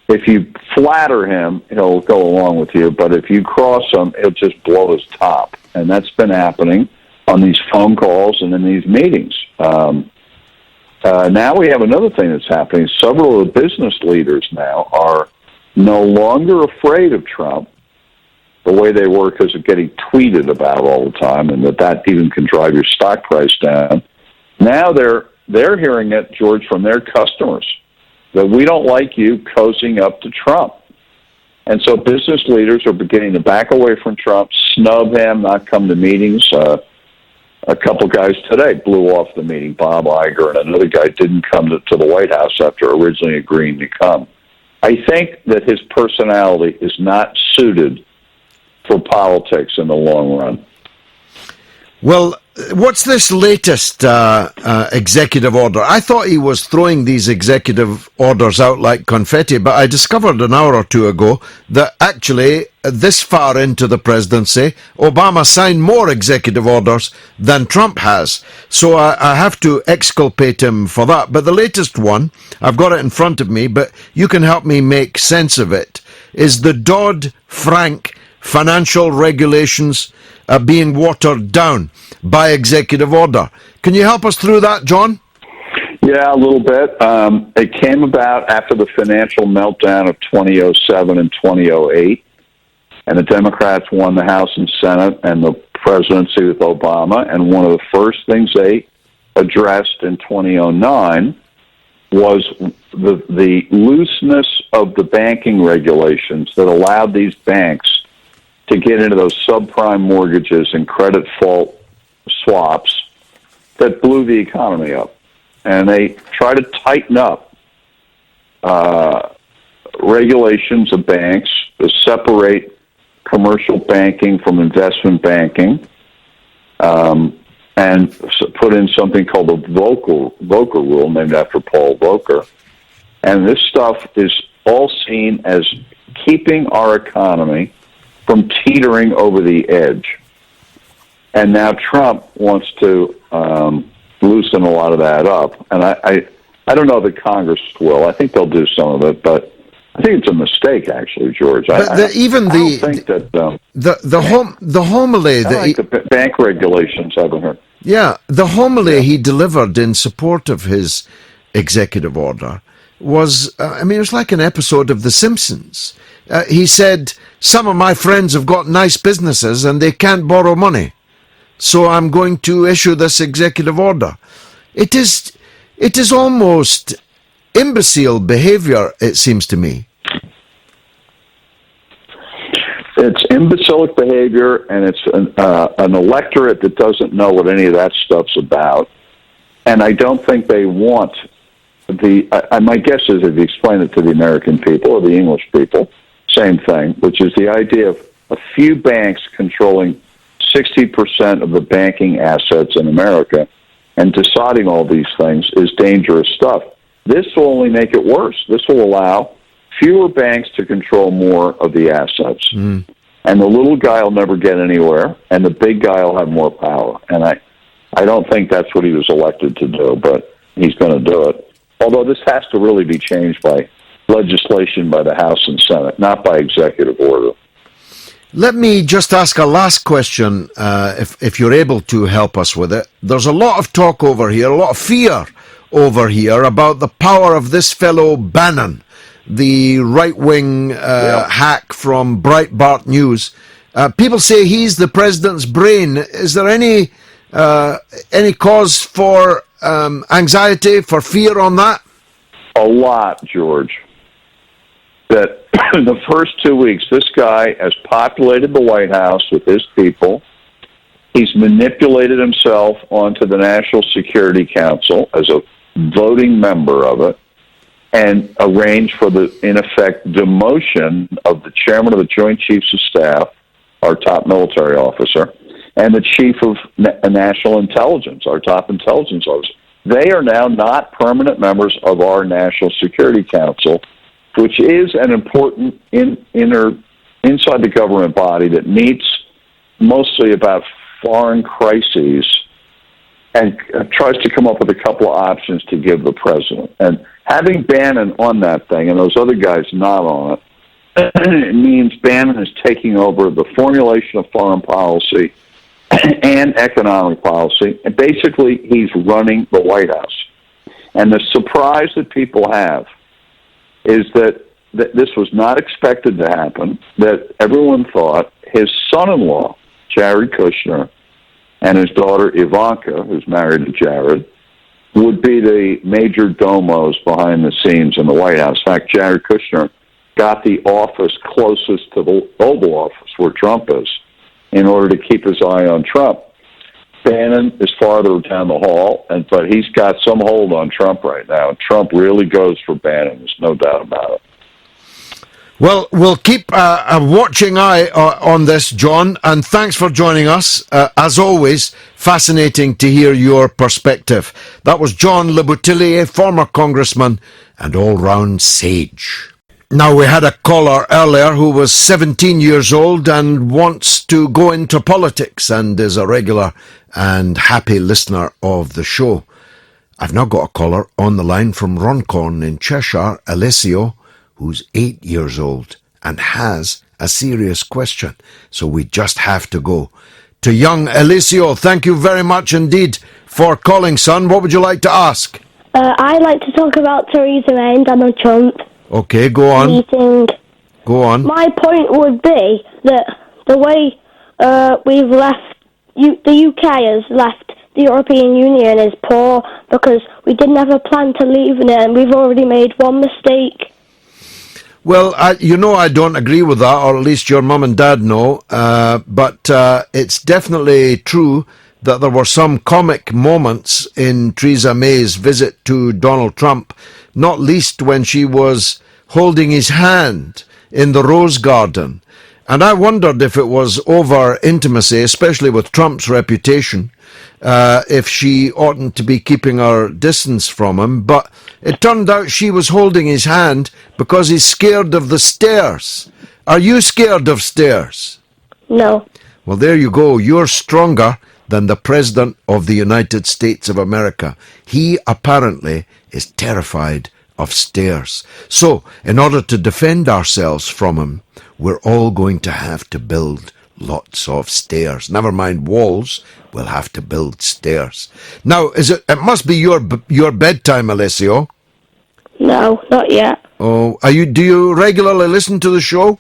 if you flatter him, he'll go along with you, but if you cross him, he'll just blow his top. And that's been happening on these phone calls and in these meetings. Now we have another thing that's happening. Several of the business leaders now are no longer afraid of Trump the way they were because of getting tweeted about all the time, and that even can drive your stock price down. Now they're hearing it, George, from their customers, that we don't like you cozying up to Trump. And so business leaders are beginning to back away from Trump, snub him, not come to meetings. A couple guys today blew off the meeting, Bob Iger, and another guy didn't come to the White House after originally agreeing to come. I think that his personality is not suited for politics in the long run. Well, what's this latest executive order? I thought he was throwing these executive orders out like confetti, but I discovered an hour or two ago that actually this far into the presidency, Obama signed more executive orders than Trump has. So I have to exculpate him for that. But the latest one, I've got it in front of me, but you can help me make sense of it, is the Dodd-Frank financial regulations being watered down by executive order. Can you help us through that, John? Yeah, a little bit. It came about after the financial meltdown of 2007 and 2008, and the Democrats won the House and Senate and the presidency with Obama, and one of the first things they addressed in 2009 was the looseness of the banking regulations that allowed these banks to get into those subprime mortgages and credit fault swaps that blew the economy up. And they try to tighten up regulations of banks to separate commercial banking from investment banking, and put in something called the Volcker rule, named after Paul Volcker. And this stuff is all seen as keeping our economy from teetering over the edge. And now Trump wants to loosen a lot of that up. And I don't know that Congress will. I think they'll do some of it, but I think it's a mistake, actually, George. But I don't think that the homily, the bank regulations haven't hurt. Yeah, the homily he delivered in support of his executive order was, it was like an episode of The Simpsons. He said, some of my friends have got nice businesses and they can't borrow money, so I'm going to issue this executive order. It is almost imbecile behavior, it seems to me. It's imbecilic behavior, and it's an electorate that doesn't know what any of that stuff's about. And I don't think they want my guess is if you explain it to the American people or the English people, same thing, which is the idea of a few banks controlling 60% of the banking assets in America and deciding all these things is dangerous stuff. This will only make it worse. This will allow fewer banks to control more of the assets. And the little guy will never get anywhere, and the big guy will have more power. And I don't think that's what he was elected to do, but he's going to do it. Although this has to really be changed by legislation by the House and Senate, not by executive order. Let me just ask a last question, if you're able to help us with it. There's a lot of talk over here, a lot of fear over here about the power of this fellow Bannon, the right-wing hack from Breitbart News. People say he's the president's brain. Is there any cause for anxiety, for fear on that? A lot, George. That in the first 2 weeks, this guy has populated the White House with his people. He's manipulated himself onto the National Security Council as a voting member of it, and arranged for the, in effect, demotion of the chairman of the Joint Chiefs of Staff, our top military officer, and the chief of national intelligence, our top intelligence officer. They are now not permanent members of our National Security Council, which is an important inside the government body that meets mostly about foreign crises and tries to come up with a couple of options to give the president. And having Bannon on that thing and those other guys not on it, it means Bannon is taking over the formulation of foreign policy and economic policy, and basically he's running the White House. And the surprise that people have is that this was not expected to happen, that everyone thought his son-in-law, Jared Kushner, and his daughter Ivanka, who's married to Jared, would be the major domos behind the scenes in the White House. In fact, Jared Kushner got the office closest to the Oval Office, where Trump is, in order to keep his eye on Trump. Bannon is farther down the hall, but he's got some hold on Trump right now. Trump really goes for Bannon, there's no doubt about it. Well, we'll keep a watching eye on this, John, and thanks for joining us. As always, fascinating to hear your perspective. That was John Le Boutillier, former congressman and all-round sage. Now, we had a caller earlier who was 17 years old and wants to go into politics and is a regular and happy listener of the show. I've now got a caller on the line from Runcorn in Cheshire, Alessio, who's 8 years old and has a serious question. So we just have to go to young Alessio. Thank you very much indeed for calling, son. What would you like to ask? I'd like to talk about Theresa May and Donald Trump. Okay, go on. Meeting. Go on. My point would be that the way we've left, the UK has left the European Union is poor because we didn't have a plan to leave in it, and we've already made one mistake. Well, I don't agree with that, or at least your mum and dad know, but it's definitely true that there were some comic moments in Theresa May's visit to Donald Trump, not least when she was holding his hand in the Rose Garden. And I wondered if it was over intimacy, especially with Trump's reputation, if she oughtn't to be keeping her distance from him. But it turned out she was holding his hand because he's scared of the stairs. Are you scared of stairs? No. Well, there you go. You're stronger than the President of the United States of America. He apparently is terrified of stairs. So, in order to defend ourselves from him, we're all going to have to build lots of stairs. Never mind walls, we'll have to build stairs. Now, it must be your bedtime, Alessio. No, not yet. Oh, do you regularly listen to the show?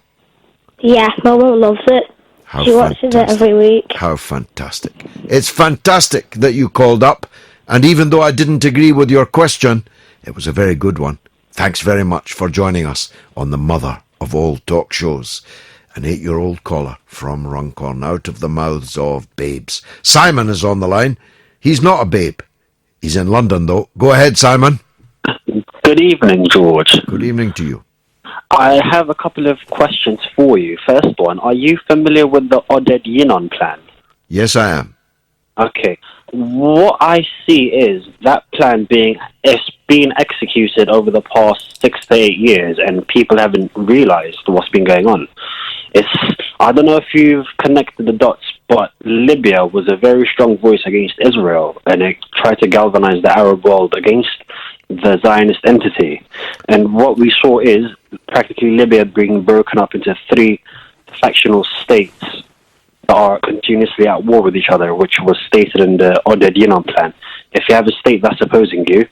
Yeah, my mum loves it. She watches it every week. How fantastic. It's fantastic that you called up, and even though I didn't agree with your question, it was a very good one. Thanks very much for joining us on the mother of all talk shows. An 8-year-old caller from Runcorn, out of the mouths of babes. Simon is on the line. He's not a babe. He's in London, though. Go ahead, Simon. Good evening, George. Good evening to you. I have a couple of questions for you. First one, are you familiar with the Oded Yinon plan? Yes, I am. Okay. What I see is that plan being executed over the past 6 to 8 years, and people haven't realized what's been going on. I don't know if you've connected the dots, but Libya was a very strong voice against Israel, and it tried to galvanize the Arab world against the Zionist entity. And what we saw is practically Libya being broken up into 3 factional states that are continuously at war with each other, which was stated in the Oded Yinon plan. If you have a state that's opposing you,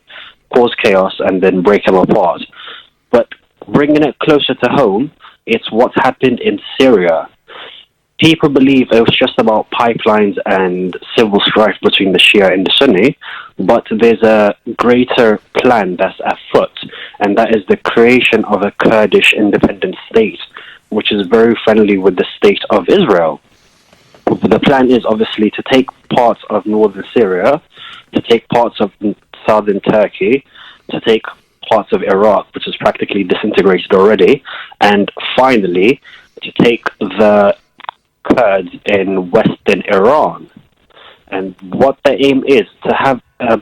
cause chaos and then break them apart. But bringing it closer to home, it's what's happened in Syria. People believe it was just about pipelines and civil strife between the Shia and the Sunni, but there's a greater plan that's afoot, and that is the creation of a Kurdish independent state, which is very friendly with the state of Israel. The plan is obviously to take parts of northern Syria, to take parts of southern Turkey, to take parts of Iraq, which is practically disintegrated already, and finally to take the Kurds in western Iran. And what the aim is to have a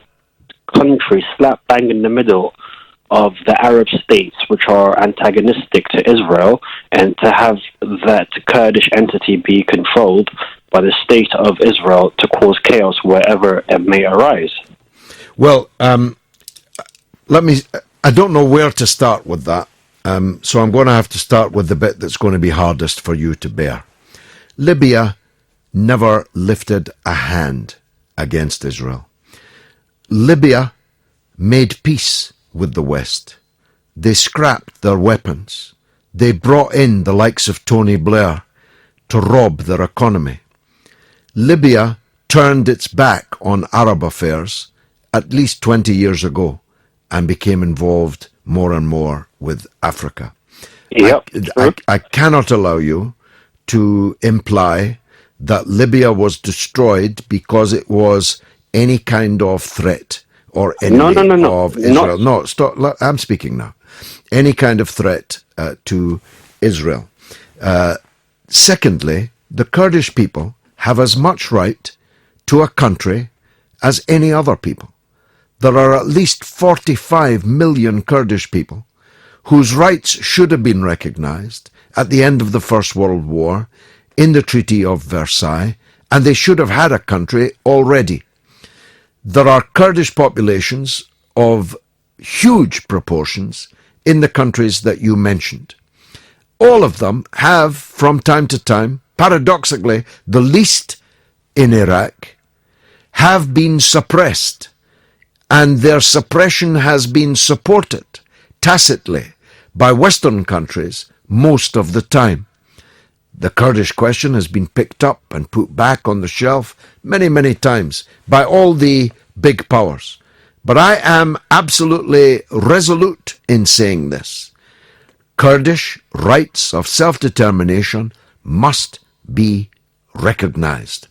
country slap bang in the middle of the Arab states, which are antagonistic to Israel, and to have that Kurdish entity be controlled by the state of Israel to cause chaos wherever it may arise. Well, I don't know where to start with that, so I'm going to have to start with the bit that's going to be hardest for you to bear. Libya never lifted a hand against Israel. Libya made peace with the West. They scrapped their weapons. They brought in the likes of Tony Blair to rob their economy. Libya turned its back on Arab affairs at least 20 years ago and became involved more and more with Africa. Yep. I cannot allow you to imply that Libya was destroyed because it was any kind of threat or enemy of Israel. No, stop. I'm speaking now. Any kind of threat to Israel. Secondly, the Kurdish people have as much right to a country as any other people. There are at least 45 million Kurdish people whose rights should have been recognized at the end of the First World War in the Treaty of Versailles, and they should have had a country already. There are Kurdish populations of huge proportions in the countries that you mentioned. All of them have, from time to time, paradoxically, the least in Iraq, have been suppressed, and their suppression has been supported tacitly by Western countries most of the time. The Kurdish question has been picked up and put back on the shelf many, many times by all the big powers. But I am absolutely resolute in saying this. Kurdish rights of self-determination must be recognized.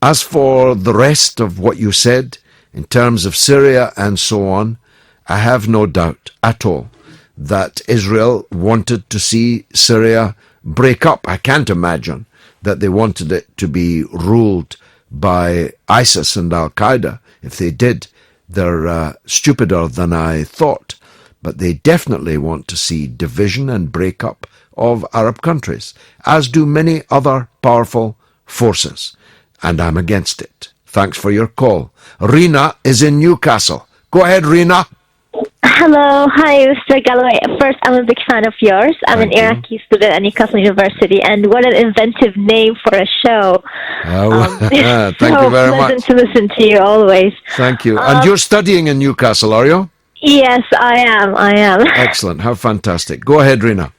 As for the rest of what you said, in terms of Syria and so on, I have no doubt at all that Israel wanted to see Syria break up. I can't imagine that they wanted it to be ruled by ISIS and Al-Qaeda. If they did, they're stupider than I thought. But they definitely want to see division and breakup of Arab countries, as do many other powerful forces. And I'm against it. Thanks for your call. Rena is in Newcastle. Go ahead, Rena. Hello, hi, Mr. Galloway. First, I'm a big fan of yours. I'm an Iraqi student at Newcastle University, and what an inventive name for a show. Thank you so very much. pleasant to listen to you always. Thank you. And you're studying in Newcastle, are you? Yes, I am. Excellent. How fantastic. Go ahead, Rena.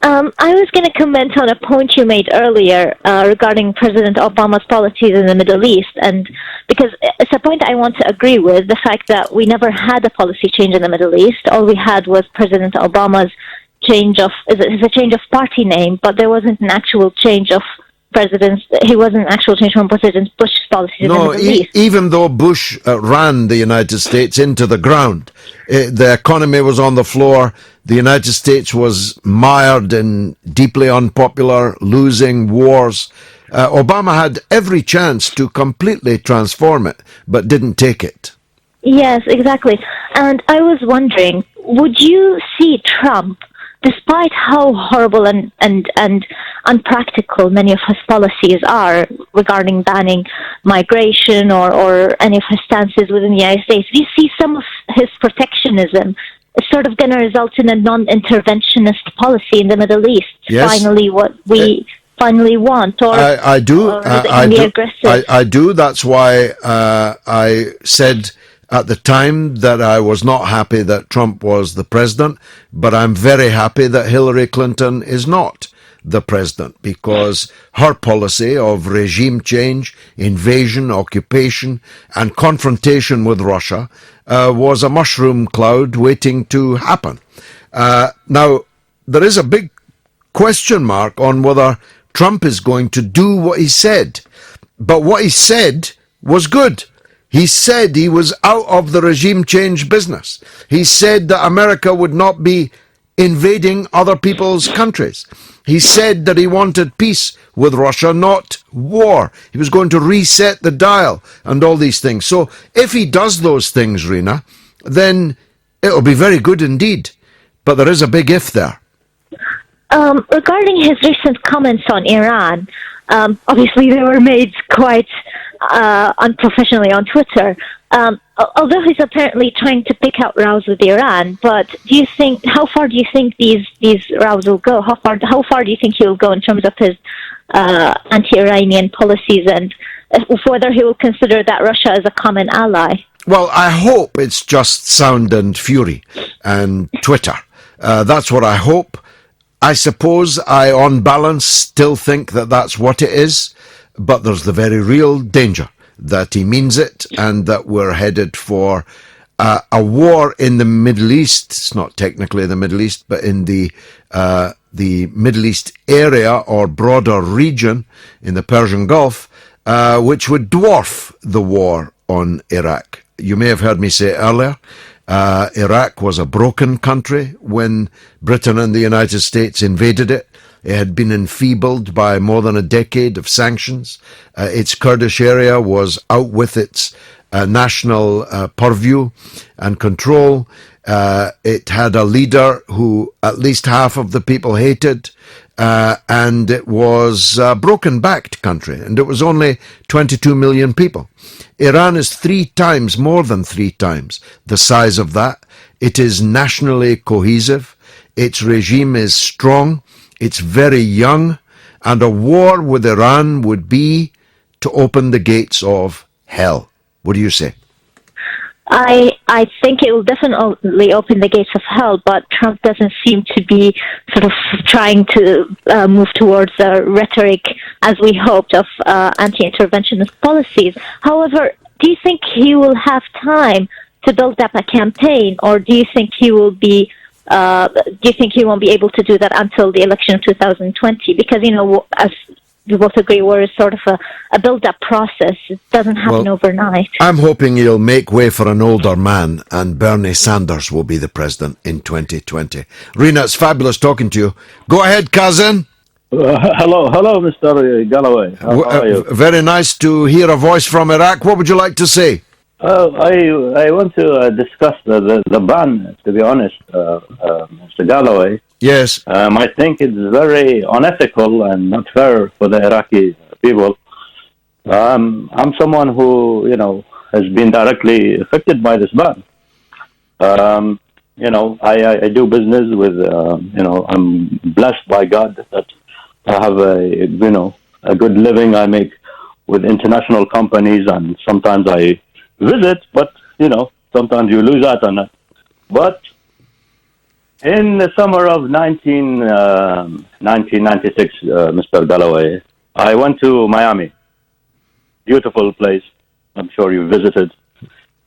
I was going to comment on a point you made earlier regarding President Obama's policies in the Middle East, and because it's a point I want to agree with, the fact that we never had a policy change in the Middle East. All we had was President Obama's change of party name, but there wasn't an actual change of presidents. He wasn't an actual change from President Bush's policies in the Middle East. Even though Bush ran the United States into the ground, the economy was on the floor. The United States was mired in deeply unpopular, losing wars. Obama had every chance to completely transform it, but didn't take it. Yes, exactly. And I was wondering, would you see Trump, despite how horrible and unpractical many of his policies are regarding banning migration or any of his stances within the United States, do you see some of his protectionism is sort of going to result in a non-interventionist policy in the Middle East? Yes. Finally, what we finally want, or I do. Or is it gonna be aggressive? I do. That's why I said at the time that I was not happy that Trump was the president, but I'm very happy that Hillary Clinton is not the president, because her policy of regime change, invasion, occupation, and confrontation with Russia was a mushroom cloud waiting to happen. Now, there is a big question mark on whether Trump is going to do what he said. But what he said was good. He said he was out of the regime change business. He said that America would not be invading other people's countries. He said that he wanted peace with Russia, not war. He was going to reset the dial and all these things. So if he does those things, Rena, then it'll be very good indeed. But there is a big if there. Regarding his recent comments on Iran, obviously they were made quite unprofessionally on Twitter. Although he's apparently trying to pick out rows with Iran, but how far do you think these rows will go? How far do you think he'll go in terms of his anti-Iranian policies, and whether he will consider that Russia as a common ally? Well, I hope it's just sound and fury and Twitter. That's what I hope. I suppose I, on balance, still think that that's what it is, but there's the very real danger that he means it and that we're headed for a war in the Middle East. It's not technically the Middle East, but in the Middle East area or broader region in the Persian Gulf, which would dwarf the war on Iraq. You may have heard me say earlier, Iraq was a broken country when Britain and the United States invaded it. It had been enfeebled by more than a decade of sanctions. Its Kurdish area was out with its national purview and control. It had a leader who at least half of the people hated, and it was a broken-backed country, and it was only 22 million people. Iran is more than three times the size of that. It is nationally cohesive. Its regime is strong. It's very young, and a war with Iran would be to open the gates of hell. What do you say? I think it will definitely open the gates of hell, but Trump doesn't seem to be sort of trying to move towards a rhetoric, as we hoped, of anti-interventionist policies. However, do you think he will have time to build up a campaign, or do you think he will be do you think he won't be able to do that until the election of 2020? Because, as we both agree we're sort of a build-up process. It doesn't happen overnight. I'm hoping he'll make way for an older man, and Bernie Sanders will be the president in 2020. Rena, it's fabulous talking to you. Go ahead, cousin. Hello, Mr. Galloway. How are you? Very nice to hear a voice from Iraq. What would you like to say? I want to discuss the ban, to be honest, Mr. Galloway. Yes. I think it's very unethical and not fair for the Iraqi people. I'm someone who, has been directly affected by this ban. I do business with, I'm blessed by God that I have a good living. I make with international companies, and sometimes I visit, but, sometimes you lose out on that. But in the summer of 1996, Mr. Galloway, I went to Miami. Beautiful place. I'm sure you visited.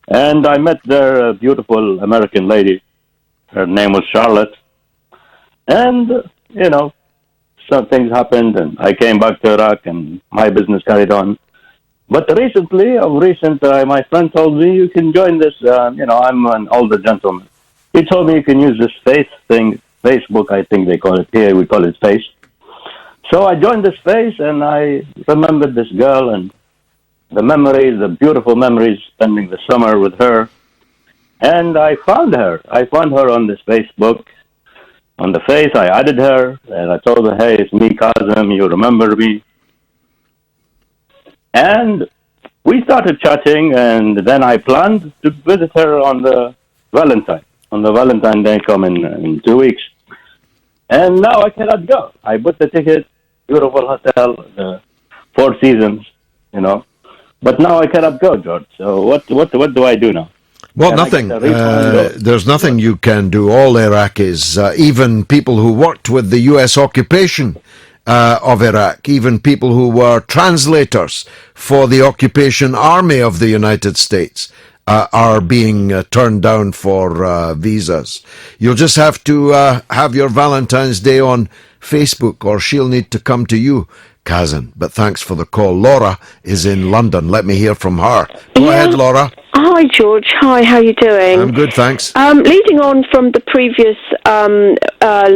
And I met there a beautiful American lady. Her name was Charlotte. And, some things happened, and I came back to Iraq, and my business carried on. But recently, my friend told me, you can join this, I'm an older gentleman. He told me you can use this Facebook, I think they call it here, we call it Face. So I joined this Face, and I remembered this girl, and the beautiful memories, spending the summer with her. And I found her on this Facebook. On the Face, I added her, and I told her, hey, it's me, Kazem, you remember me. And we started chatting, and then I planned to visit her on the Valentine Day coming in 2 weeks. And now I cannot go. I booked the ticket, beautiful hotel, the Four Seasons, But now I cannot go, George. So what do I do now? Well, nothing. There's nothing you can do. All Iraqis, even people who worked with the U.S. occupation of Iraq, even people who were translators for the occupation army of the United States, are being turned down for visas. You'll just have to have your Valentine's Day on Facebook, or she'll need to come to you, Kazan. But thanks for the call. Laura is in London. Let me hear from her. Go ahead, Laura. Hi, George. Hi, how are you doing? I'm good, thanks. Leading on from the previous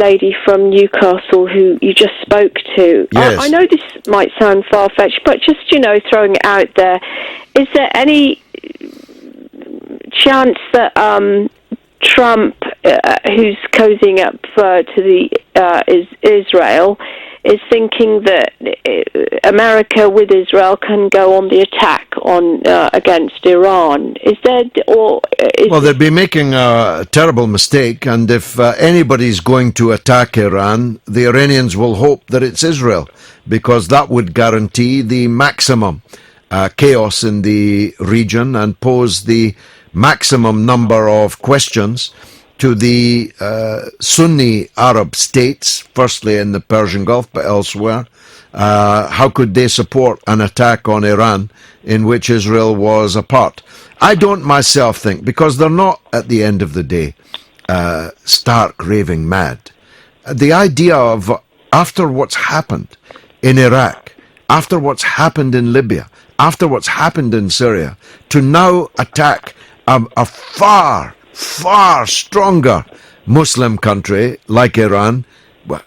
lady from Newcastle who you just spoke to, yes. I know this might sound far-fetched, but just, throwing it out there, is there any chance that Trump, who's cozying up to the Israel, is thinking that America with Israel can go on the attack against Iran? Well, they'd be making a terrible mistake, and if anybody's going to attack Iran, the Iranians will hope that it's Israel, because that would guarantee the maximum chaos in the region and pose the maximum number of questions to the Sunni Arab states, firstly in the Persian Gulf, but elsewhere. How could they support an attack on Iran in which Israel was a part? I don't myself think, because they're not, at the end of the day, stark raving mad. The idea of, after what's happened in Iraq, after what's happened in Libya, after what's happened in Syria, to now attack a far stronger Muslim country like Iran, well,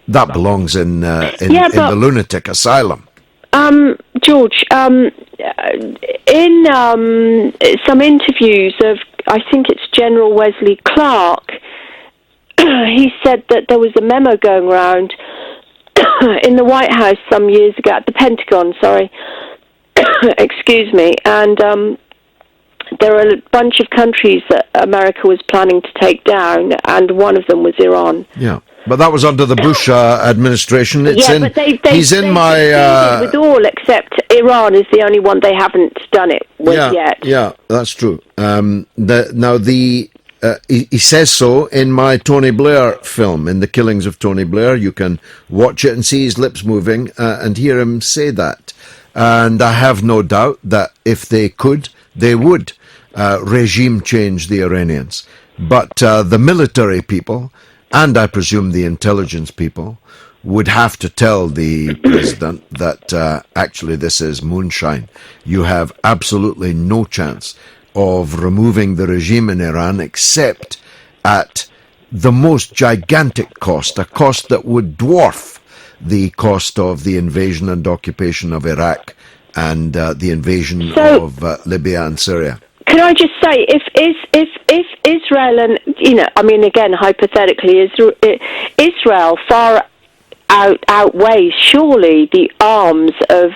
that belongs in the lunatic asylum. George, in some interviews of, I think it's General Wesley Clark, he said that there was a memo going around in the White House some years ago, at the Pentagon, excuse me, and there are a bunch of countries that America was planning to take down, and one of them was Iran. Yeah, but that was under the Bush administration. But he's in my... with all except Iran is the only one they haven't done it with yet. Yeah, that's true. He says so in my Tony Blair film, in The Killings of Tony Blair. You can watch it and see his lips moving and hear him say that. And I have no doubt that if they could, they would regime change the Iranians. But the military people, and I presume the intelligence people, would have to tell the president that actually this is moonshine. You have absolutely no chance of removing the regime in Iran except at the most gigantic cost, a cost that would dwarf the cost of the invasion and occupation of Iraq and the invasion of Libya and Syria. Can I just say, if Israel and, I mean, again, hypothetically, Israel far outweighs surely the arms of,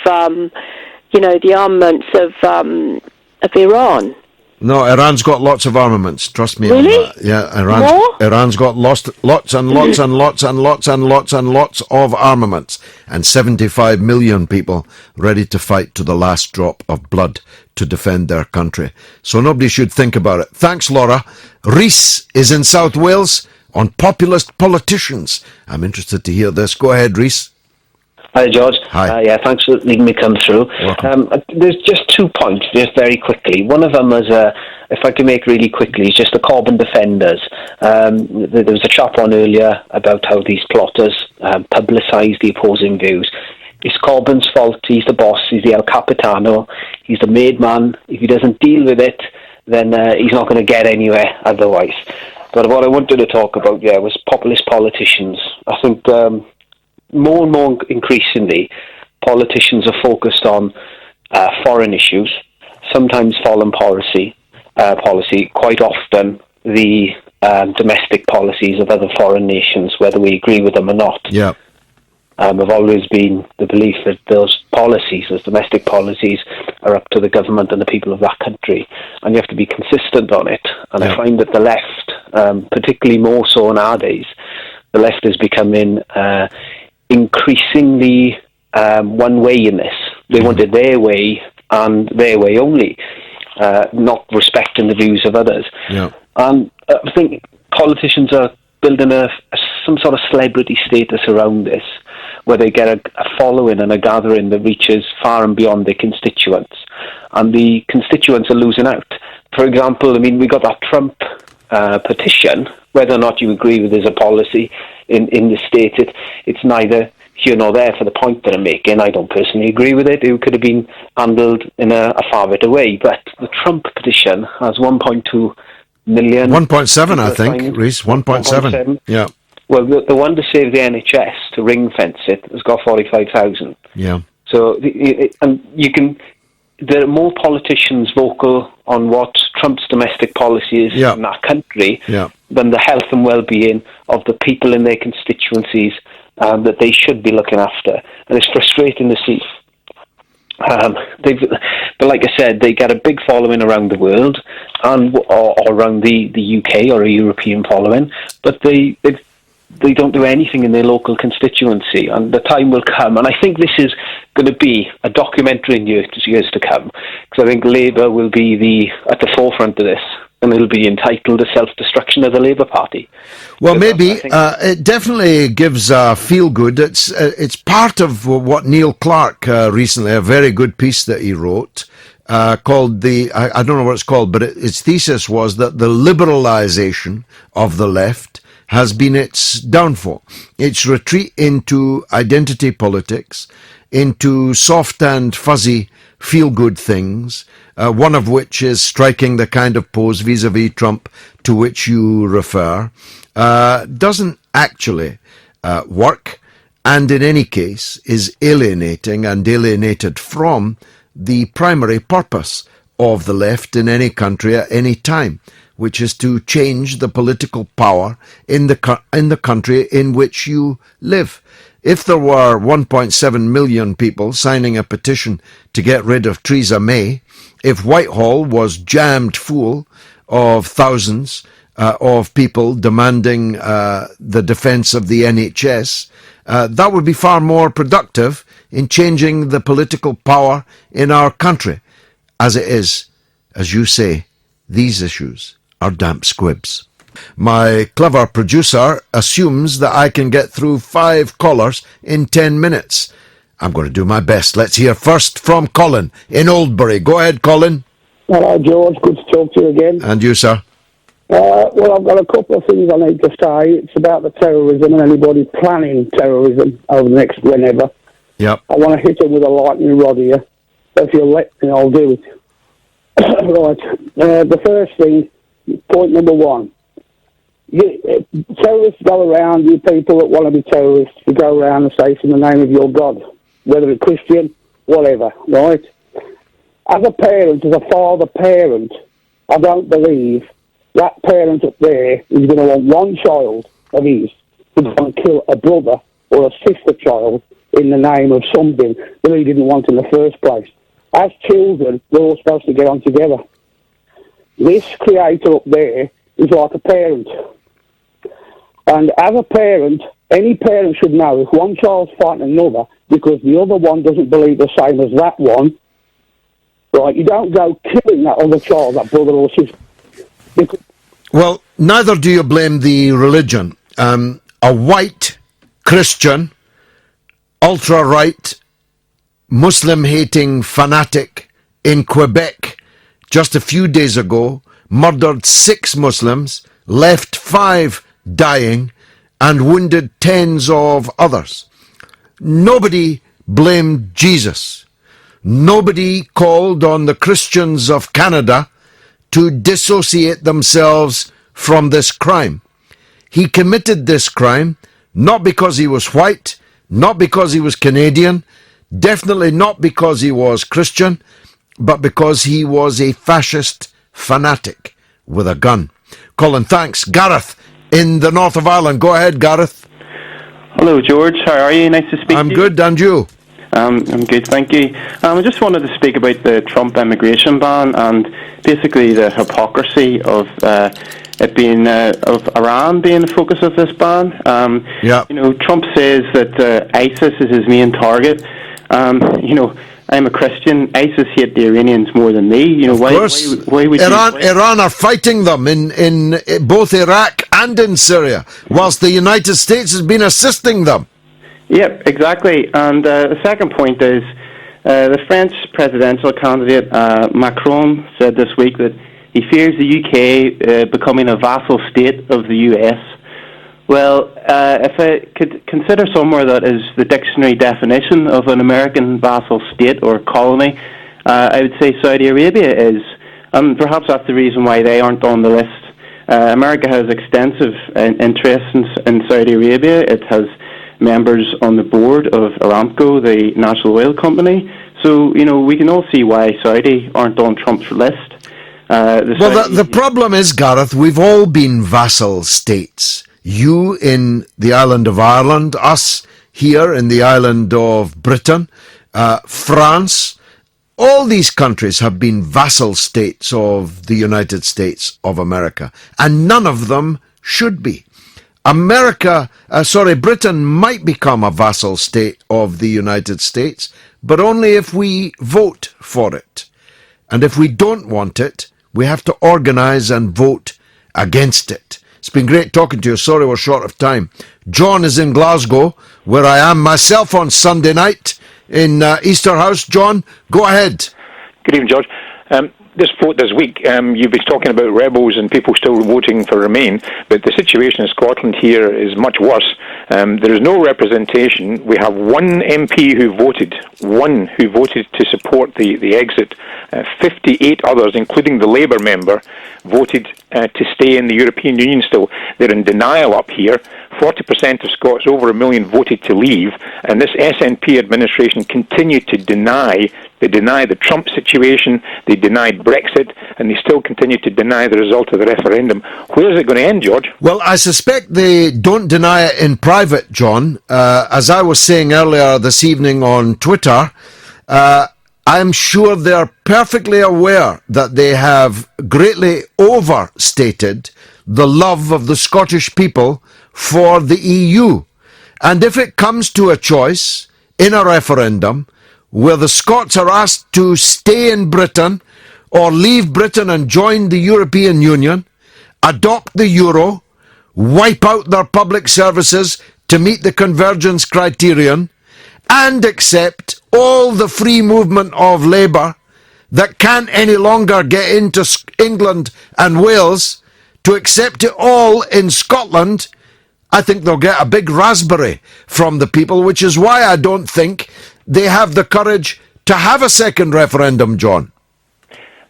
the armaments of Iran. No, Iran's got lots of armaments. Trust me. Really? On that. Yeah, Iran's got lots and lots and lots and lots and lots and lots of armaments, and 75 million people ready to fight to the last drop of blood to defend their country. So nobody should think about it. Thanks, Laura. Rhys is in South Wales on populist politicians. I'm interested to hear this. Go ahead, Rhys. Hi, George. Hi. Yeah, thanks for letting me come through. There's just 2 points, just very quickly. One of them is, if I can make really quickly, is just the Corbyn defenders. There was a chap on earlier about how these plotters publicise the opposing views. It's Corbyn's fault. He's the boss. He's the El Capitano. He's the made man. If he doesn't deal with it, then he's not going to get anywhere otherwise. But what I wanted to talk about, was populist politicians. I think more and more increasingly, politicians are focused on foreign issues, sometimes foreign policy, quite often the domestic policies of other foreign nations, whether we agree with them or not. Yeah. I've always been the belief that those domestic policies, are up to the government and the people of that country, and you have to be consistent on it. And I find that the left, particularly more so nowadays, the left is becoming increasingly one way in this. They want it their way and their way only, not respecting the views of others. Yeah. And I think politicians are building some sort of celebrity status around this, where they get a following and a gathering that reaches far and beyond their constituents. And the constituents are losing out. For example, I mean, we got that Trump petition. Whether or not you agree with his policy in the state, it's neither here nor there for the point that I'm making. I don't personally agree with it. It could have been handled in a far better way. But the Trump petition has 1.2 million. 1.7, I think, Rhys. 1.7. Yeah. Well, the one to save the NHS, to ring fence it, has got 45,000. Yeah. So, and you can. There are more politicians vocal on what Trump's domestic policy is in that country than the health and well-being of the people in their constituencies that they should be looking after. And it's frustrating to see. But like I said, they get a big following around the world, or around the UK or a European following, but they don't do anything in their local constituency, and the time will come. And I think this is going to be a documentary in years to come, because I think Labour will be at the forefront of this, and it'll be entitled "The Self-Destruction of the Labour Party." Well, maybe it definitely gives a feel good. It's part of what Neil Clark recently, a very good piece that he wrote, called I don't know what it's called, but its thesis was that the liberalisation of the left has been its downfall. Its retreat into identity politics, into soft and fuzzy feel-good things, one of which is striking the kind of pose vis-à-vis Trump to which you refer, doesn't actually work, and in any case is alienating and alienated from the primary purpose of the left in any country at any time, which is to change the political power in the country in which you live. If there were 1.7 million people signing a petition to get rid of Theresa May, if Whitehall was jammed full of thousands of people demanding the defence of the NHS, that would be far more productive in changing the political power in our country. As it is, as you say, these issues are damp squibs. My clever producer assumes that I can get through 5 callers in 10 minutes. I'm going to do my best. Let's hear first from Colin in Oldbury. Go ahead, Colin. Hello, George. Good to talk to you again. And you, sir. Well, I've got a couple of things I need to say. It's about the terrorism and anybody planning terrorism over the next whenever. Yep. I want to hit them with a lightning rod here. So if you'll let me, I'll do it. Right. The first thing, point number one. Terrorists go around, you people that want to be terrorists, you go around and say it's in the name of your God, whether it's Christian, whatever, right? As a parent, as a father parent, I don't believe that parent up there is going to want one child of his to go and kill a brother or a sister child in the name of something that he didn't want in the first place. As children, we're all supposed to get on together. This creator up there is like a parent. And as a parent, any parent should know if one child's fighting another because the other one doesn't believe the same as that one, right, you don't go killing that other child, that brother or sister. Well, neither do you blame the religion. A white Christian, ultra-right, Muslim-hating fanatic in Quebec just a few days ago murdered 6 Muslims, left 5 dying, and wounded tens of others. Nobody blamed Jesus. Nobody called on the Christians of Canada to dissociate themselves from this crime. He committed this crime not because he was white, not because he was Canadian, definitely not because he was Christian, but because he was a fascist fanatic with a gun. Colin, thanks. Gareth in the north of Ireland. Go ahead, Gareth. Hello, George. How are you? Nice to speak to you. I'm good, and you? I'm good, thank you. I just wanted to speak about the Trump immigration ban and basically the hypocrisy of it being of Iran being the focus of this ban. You know, Trump says that ISIS is his main target. You know, I'm a Christian. ISIS hate the Iranians more than me. You know, why would Iran are fighting them in both Iraq and in Syria, whilst the United States has been assisting them. Yep, exactly. And the second point is the French presidential candidate Macron said this week that he fears the UK becoming a vassal state of the US. Well, if I could consider somewhere that is the dictionary definition of an American vassal state or colony, I would say Saudi Arabia is. And perhaps that's the reason why they aren't on the list. America has extensive interests in Saudi Arabia. It has members on the board of Aramco, the national oil company. So, you know, we can all see why Saudi aren't on Trump's list. The problem is, Gareth, we've all been vassal states. You in the island of Ireland, us here in the island of Britain, France. All these countries have been vassal states of the United States of America, and none of them should be. Britain might become a vassal state of the United States, but only if we vote for it. And if we don't want it, we have to organise and vote against it. It's been great talking to you. Sorry we're short of time. John is in Glasgow, where I am myself on Sunday night in Easter House. John, go ahead. Good evening, George. This vote this week, you've been talking about rebels and people still voting for Remain, but the situation in Scotland here is much worse. There is no representation. We have one MP who voted to support the exit. 58 others, including the Labour member, voted to stay in the European Union still. They're in denial up here. 40% of Scots, over 1 million, voted to leave, and this SNP administration continued to deny. They deny the Trump situation, they denied Brexit, and they still continue to deny the result of the referendum. Where is it going to end, George? Well, I suspect they don't deny it in private, John. As I was saying earlier this evening on Twitter, I'm sure they're perfectly aware that they have greatly overstated the love of the Scottish people for the EU. And if it comes to a choice in a referendum where the Scots are asked to stay in Britain or leave Britain and join the European Union, adopt the euro, wipe out their public services to meet the convergence criterion, and accept all the free movement of labour that can't any longer get into England and Wales to accept it all in Scotland, I think they'll get a big raspberry from the people, which is why I don't think they have the courage to have a second referendum, John.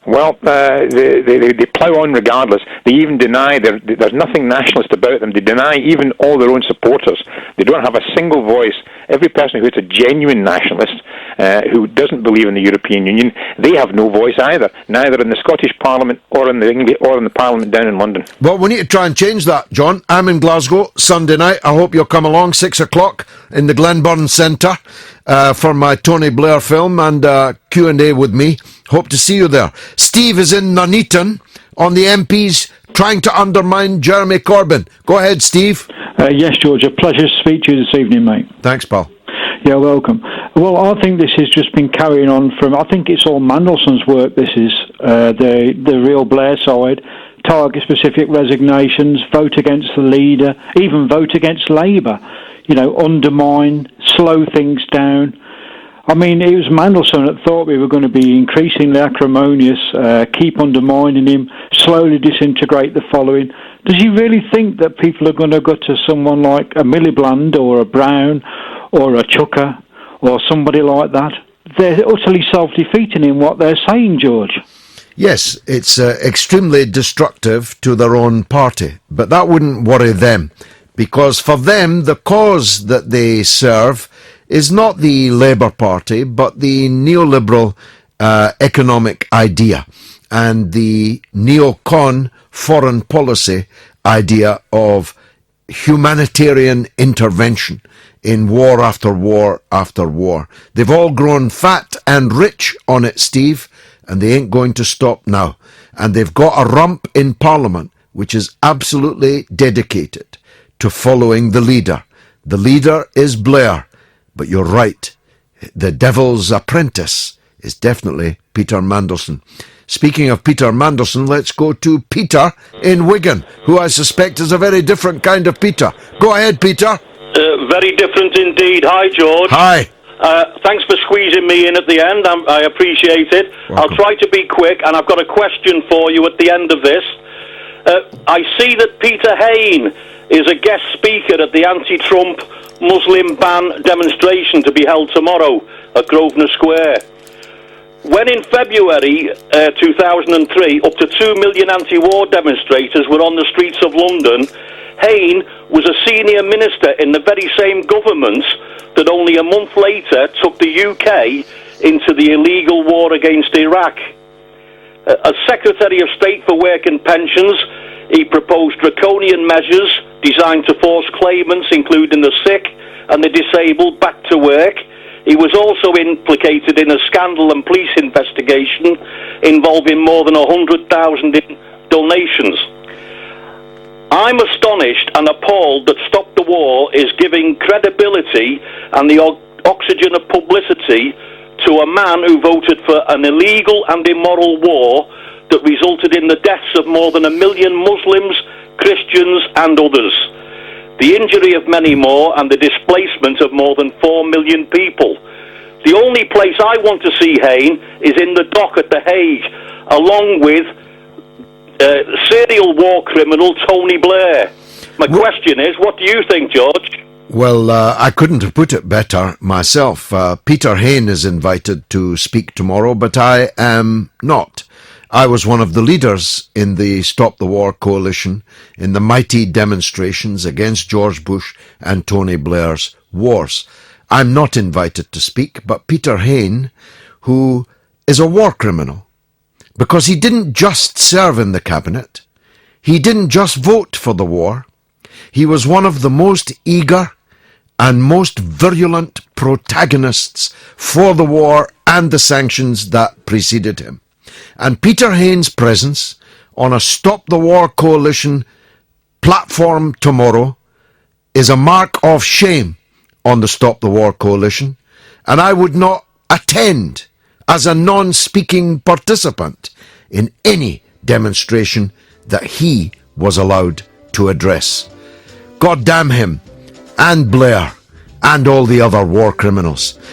Well, they plough on regardless. They even deny there's nothing nationalist about them. They deny even all their own supporters. They don't have a single voice. Every person who's a genuine nationalist, who doesn't believe in the European Union, they have no voice either, neither in the Scottish Parliament or in the Parliament down in London. Well, we need to try and change that, John. I'm in Glasgow Sunday night. I hope you'll come along, 6 o'clock in the Glenburn Centre for my Tony Blair film and Q&A with me. Hope to see you there. Steve is in Nuneaton on the MPs trying to undermine Jeremy Corbyn. Go ahead, Steve. Yes, George. A pleasure to speak to you this evening, mate. Thanks, pal. Yeah, welcome. Well, I think this has just been carrying on from, I think it's all Mandelson's work, this is, the real Blair side, target specific resignations, vote against the leader, even vote against Labour, undermine, slow things down. I mean, it was Mandelson that thought we were going to be increasingly acrimonious, keep undermining him, slowly disintegrate the following. Does he really think that people are going to go to someone like a Miliband or a Brown or a Chucker or somebody like that? They're utterly self-defeating in what they're saying, George. Yes, it's extremely destructive to their own party, but that wouldn't worry them, because for them, the cause that they serve is not the Labour Party, but the neoliberal economic idea and the neocon foreign policy idea of humanitarian intervention in war after war after war. They've all grown fat and rich on it, Steve, and they ain't going to stop now. And they've got a rump in Parliament which is absolutely dedicated to following the leader. The leader is Blair. But you're right, the devil's apprentice is definitely Peter Mandelson. Speaking of Peter Mandelson, let's go to Peter in Wigan, who I suspect is a very different kind of Peter. Go ahead, Peter. Very different indeed. Hi, George. Hi. Thanks for squeezing me in at the end. I appreciate it. Welcome. I'll try to be quick, and I've got a question for you at the end of this. I see that Peter Hain is a guest speaker at the anti-Trump Muslim ban demonstration to be held tomorrow at Grosvenor Square. When in February 2003 up to 2 million anti-war demonstrators were on the streets of London, Hain was a senior minister in the very same government that only a month later took the UK into the illegal war against Iraq. As Secretary of State for Work and Pensions, he proposed draconian measures designed to force claimants, including the sick and the disabled, back to work. He was also implicated in a scandal and police investigation involving more than 100,000 in donations. I'm astonished and appalled that Stop the War is giving credibility and the oxygen of publicity to a man who voted for an illegal and immoral war that resulted in the deaths of more than 1 million Muslims, Christians and others, the injury of many more and the displacement of more than 4 million people. The only place I want to see Hain is in the dock at The Hague, along with serial war criminal Tony Blair. My question is, what do you think, George? Well, I couldn't have put it better myself. Peter Hain is invited to speak tomorrow, but I am not. I was one of the leaders in the Stop the War coalition in the mighty demonstrations against George Bush and Tony Blair's wars. I'm not invited to speak, but Peter Hain, who is a war criminal, because he didn't just serve in the cabinet, he didn't just vote for the war, he was one of the most eager and most virulent protagonists for the war and the sanctions that preceded him. And Peter Hain's presence on a Stop the War coalition platform tomorrow is a mark of shame on the Stop the War coalition, and I would not attend as a non-speaking participant in any demonstration that he was allowed to address. God damn him, and Blair, and all the other war criminals.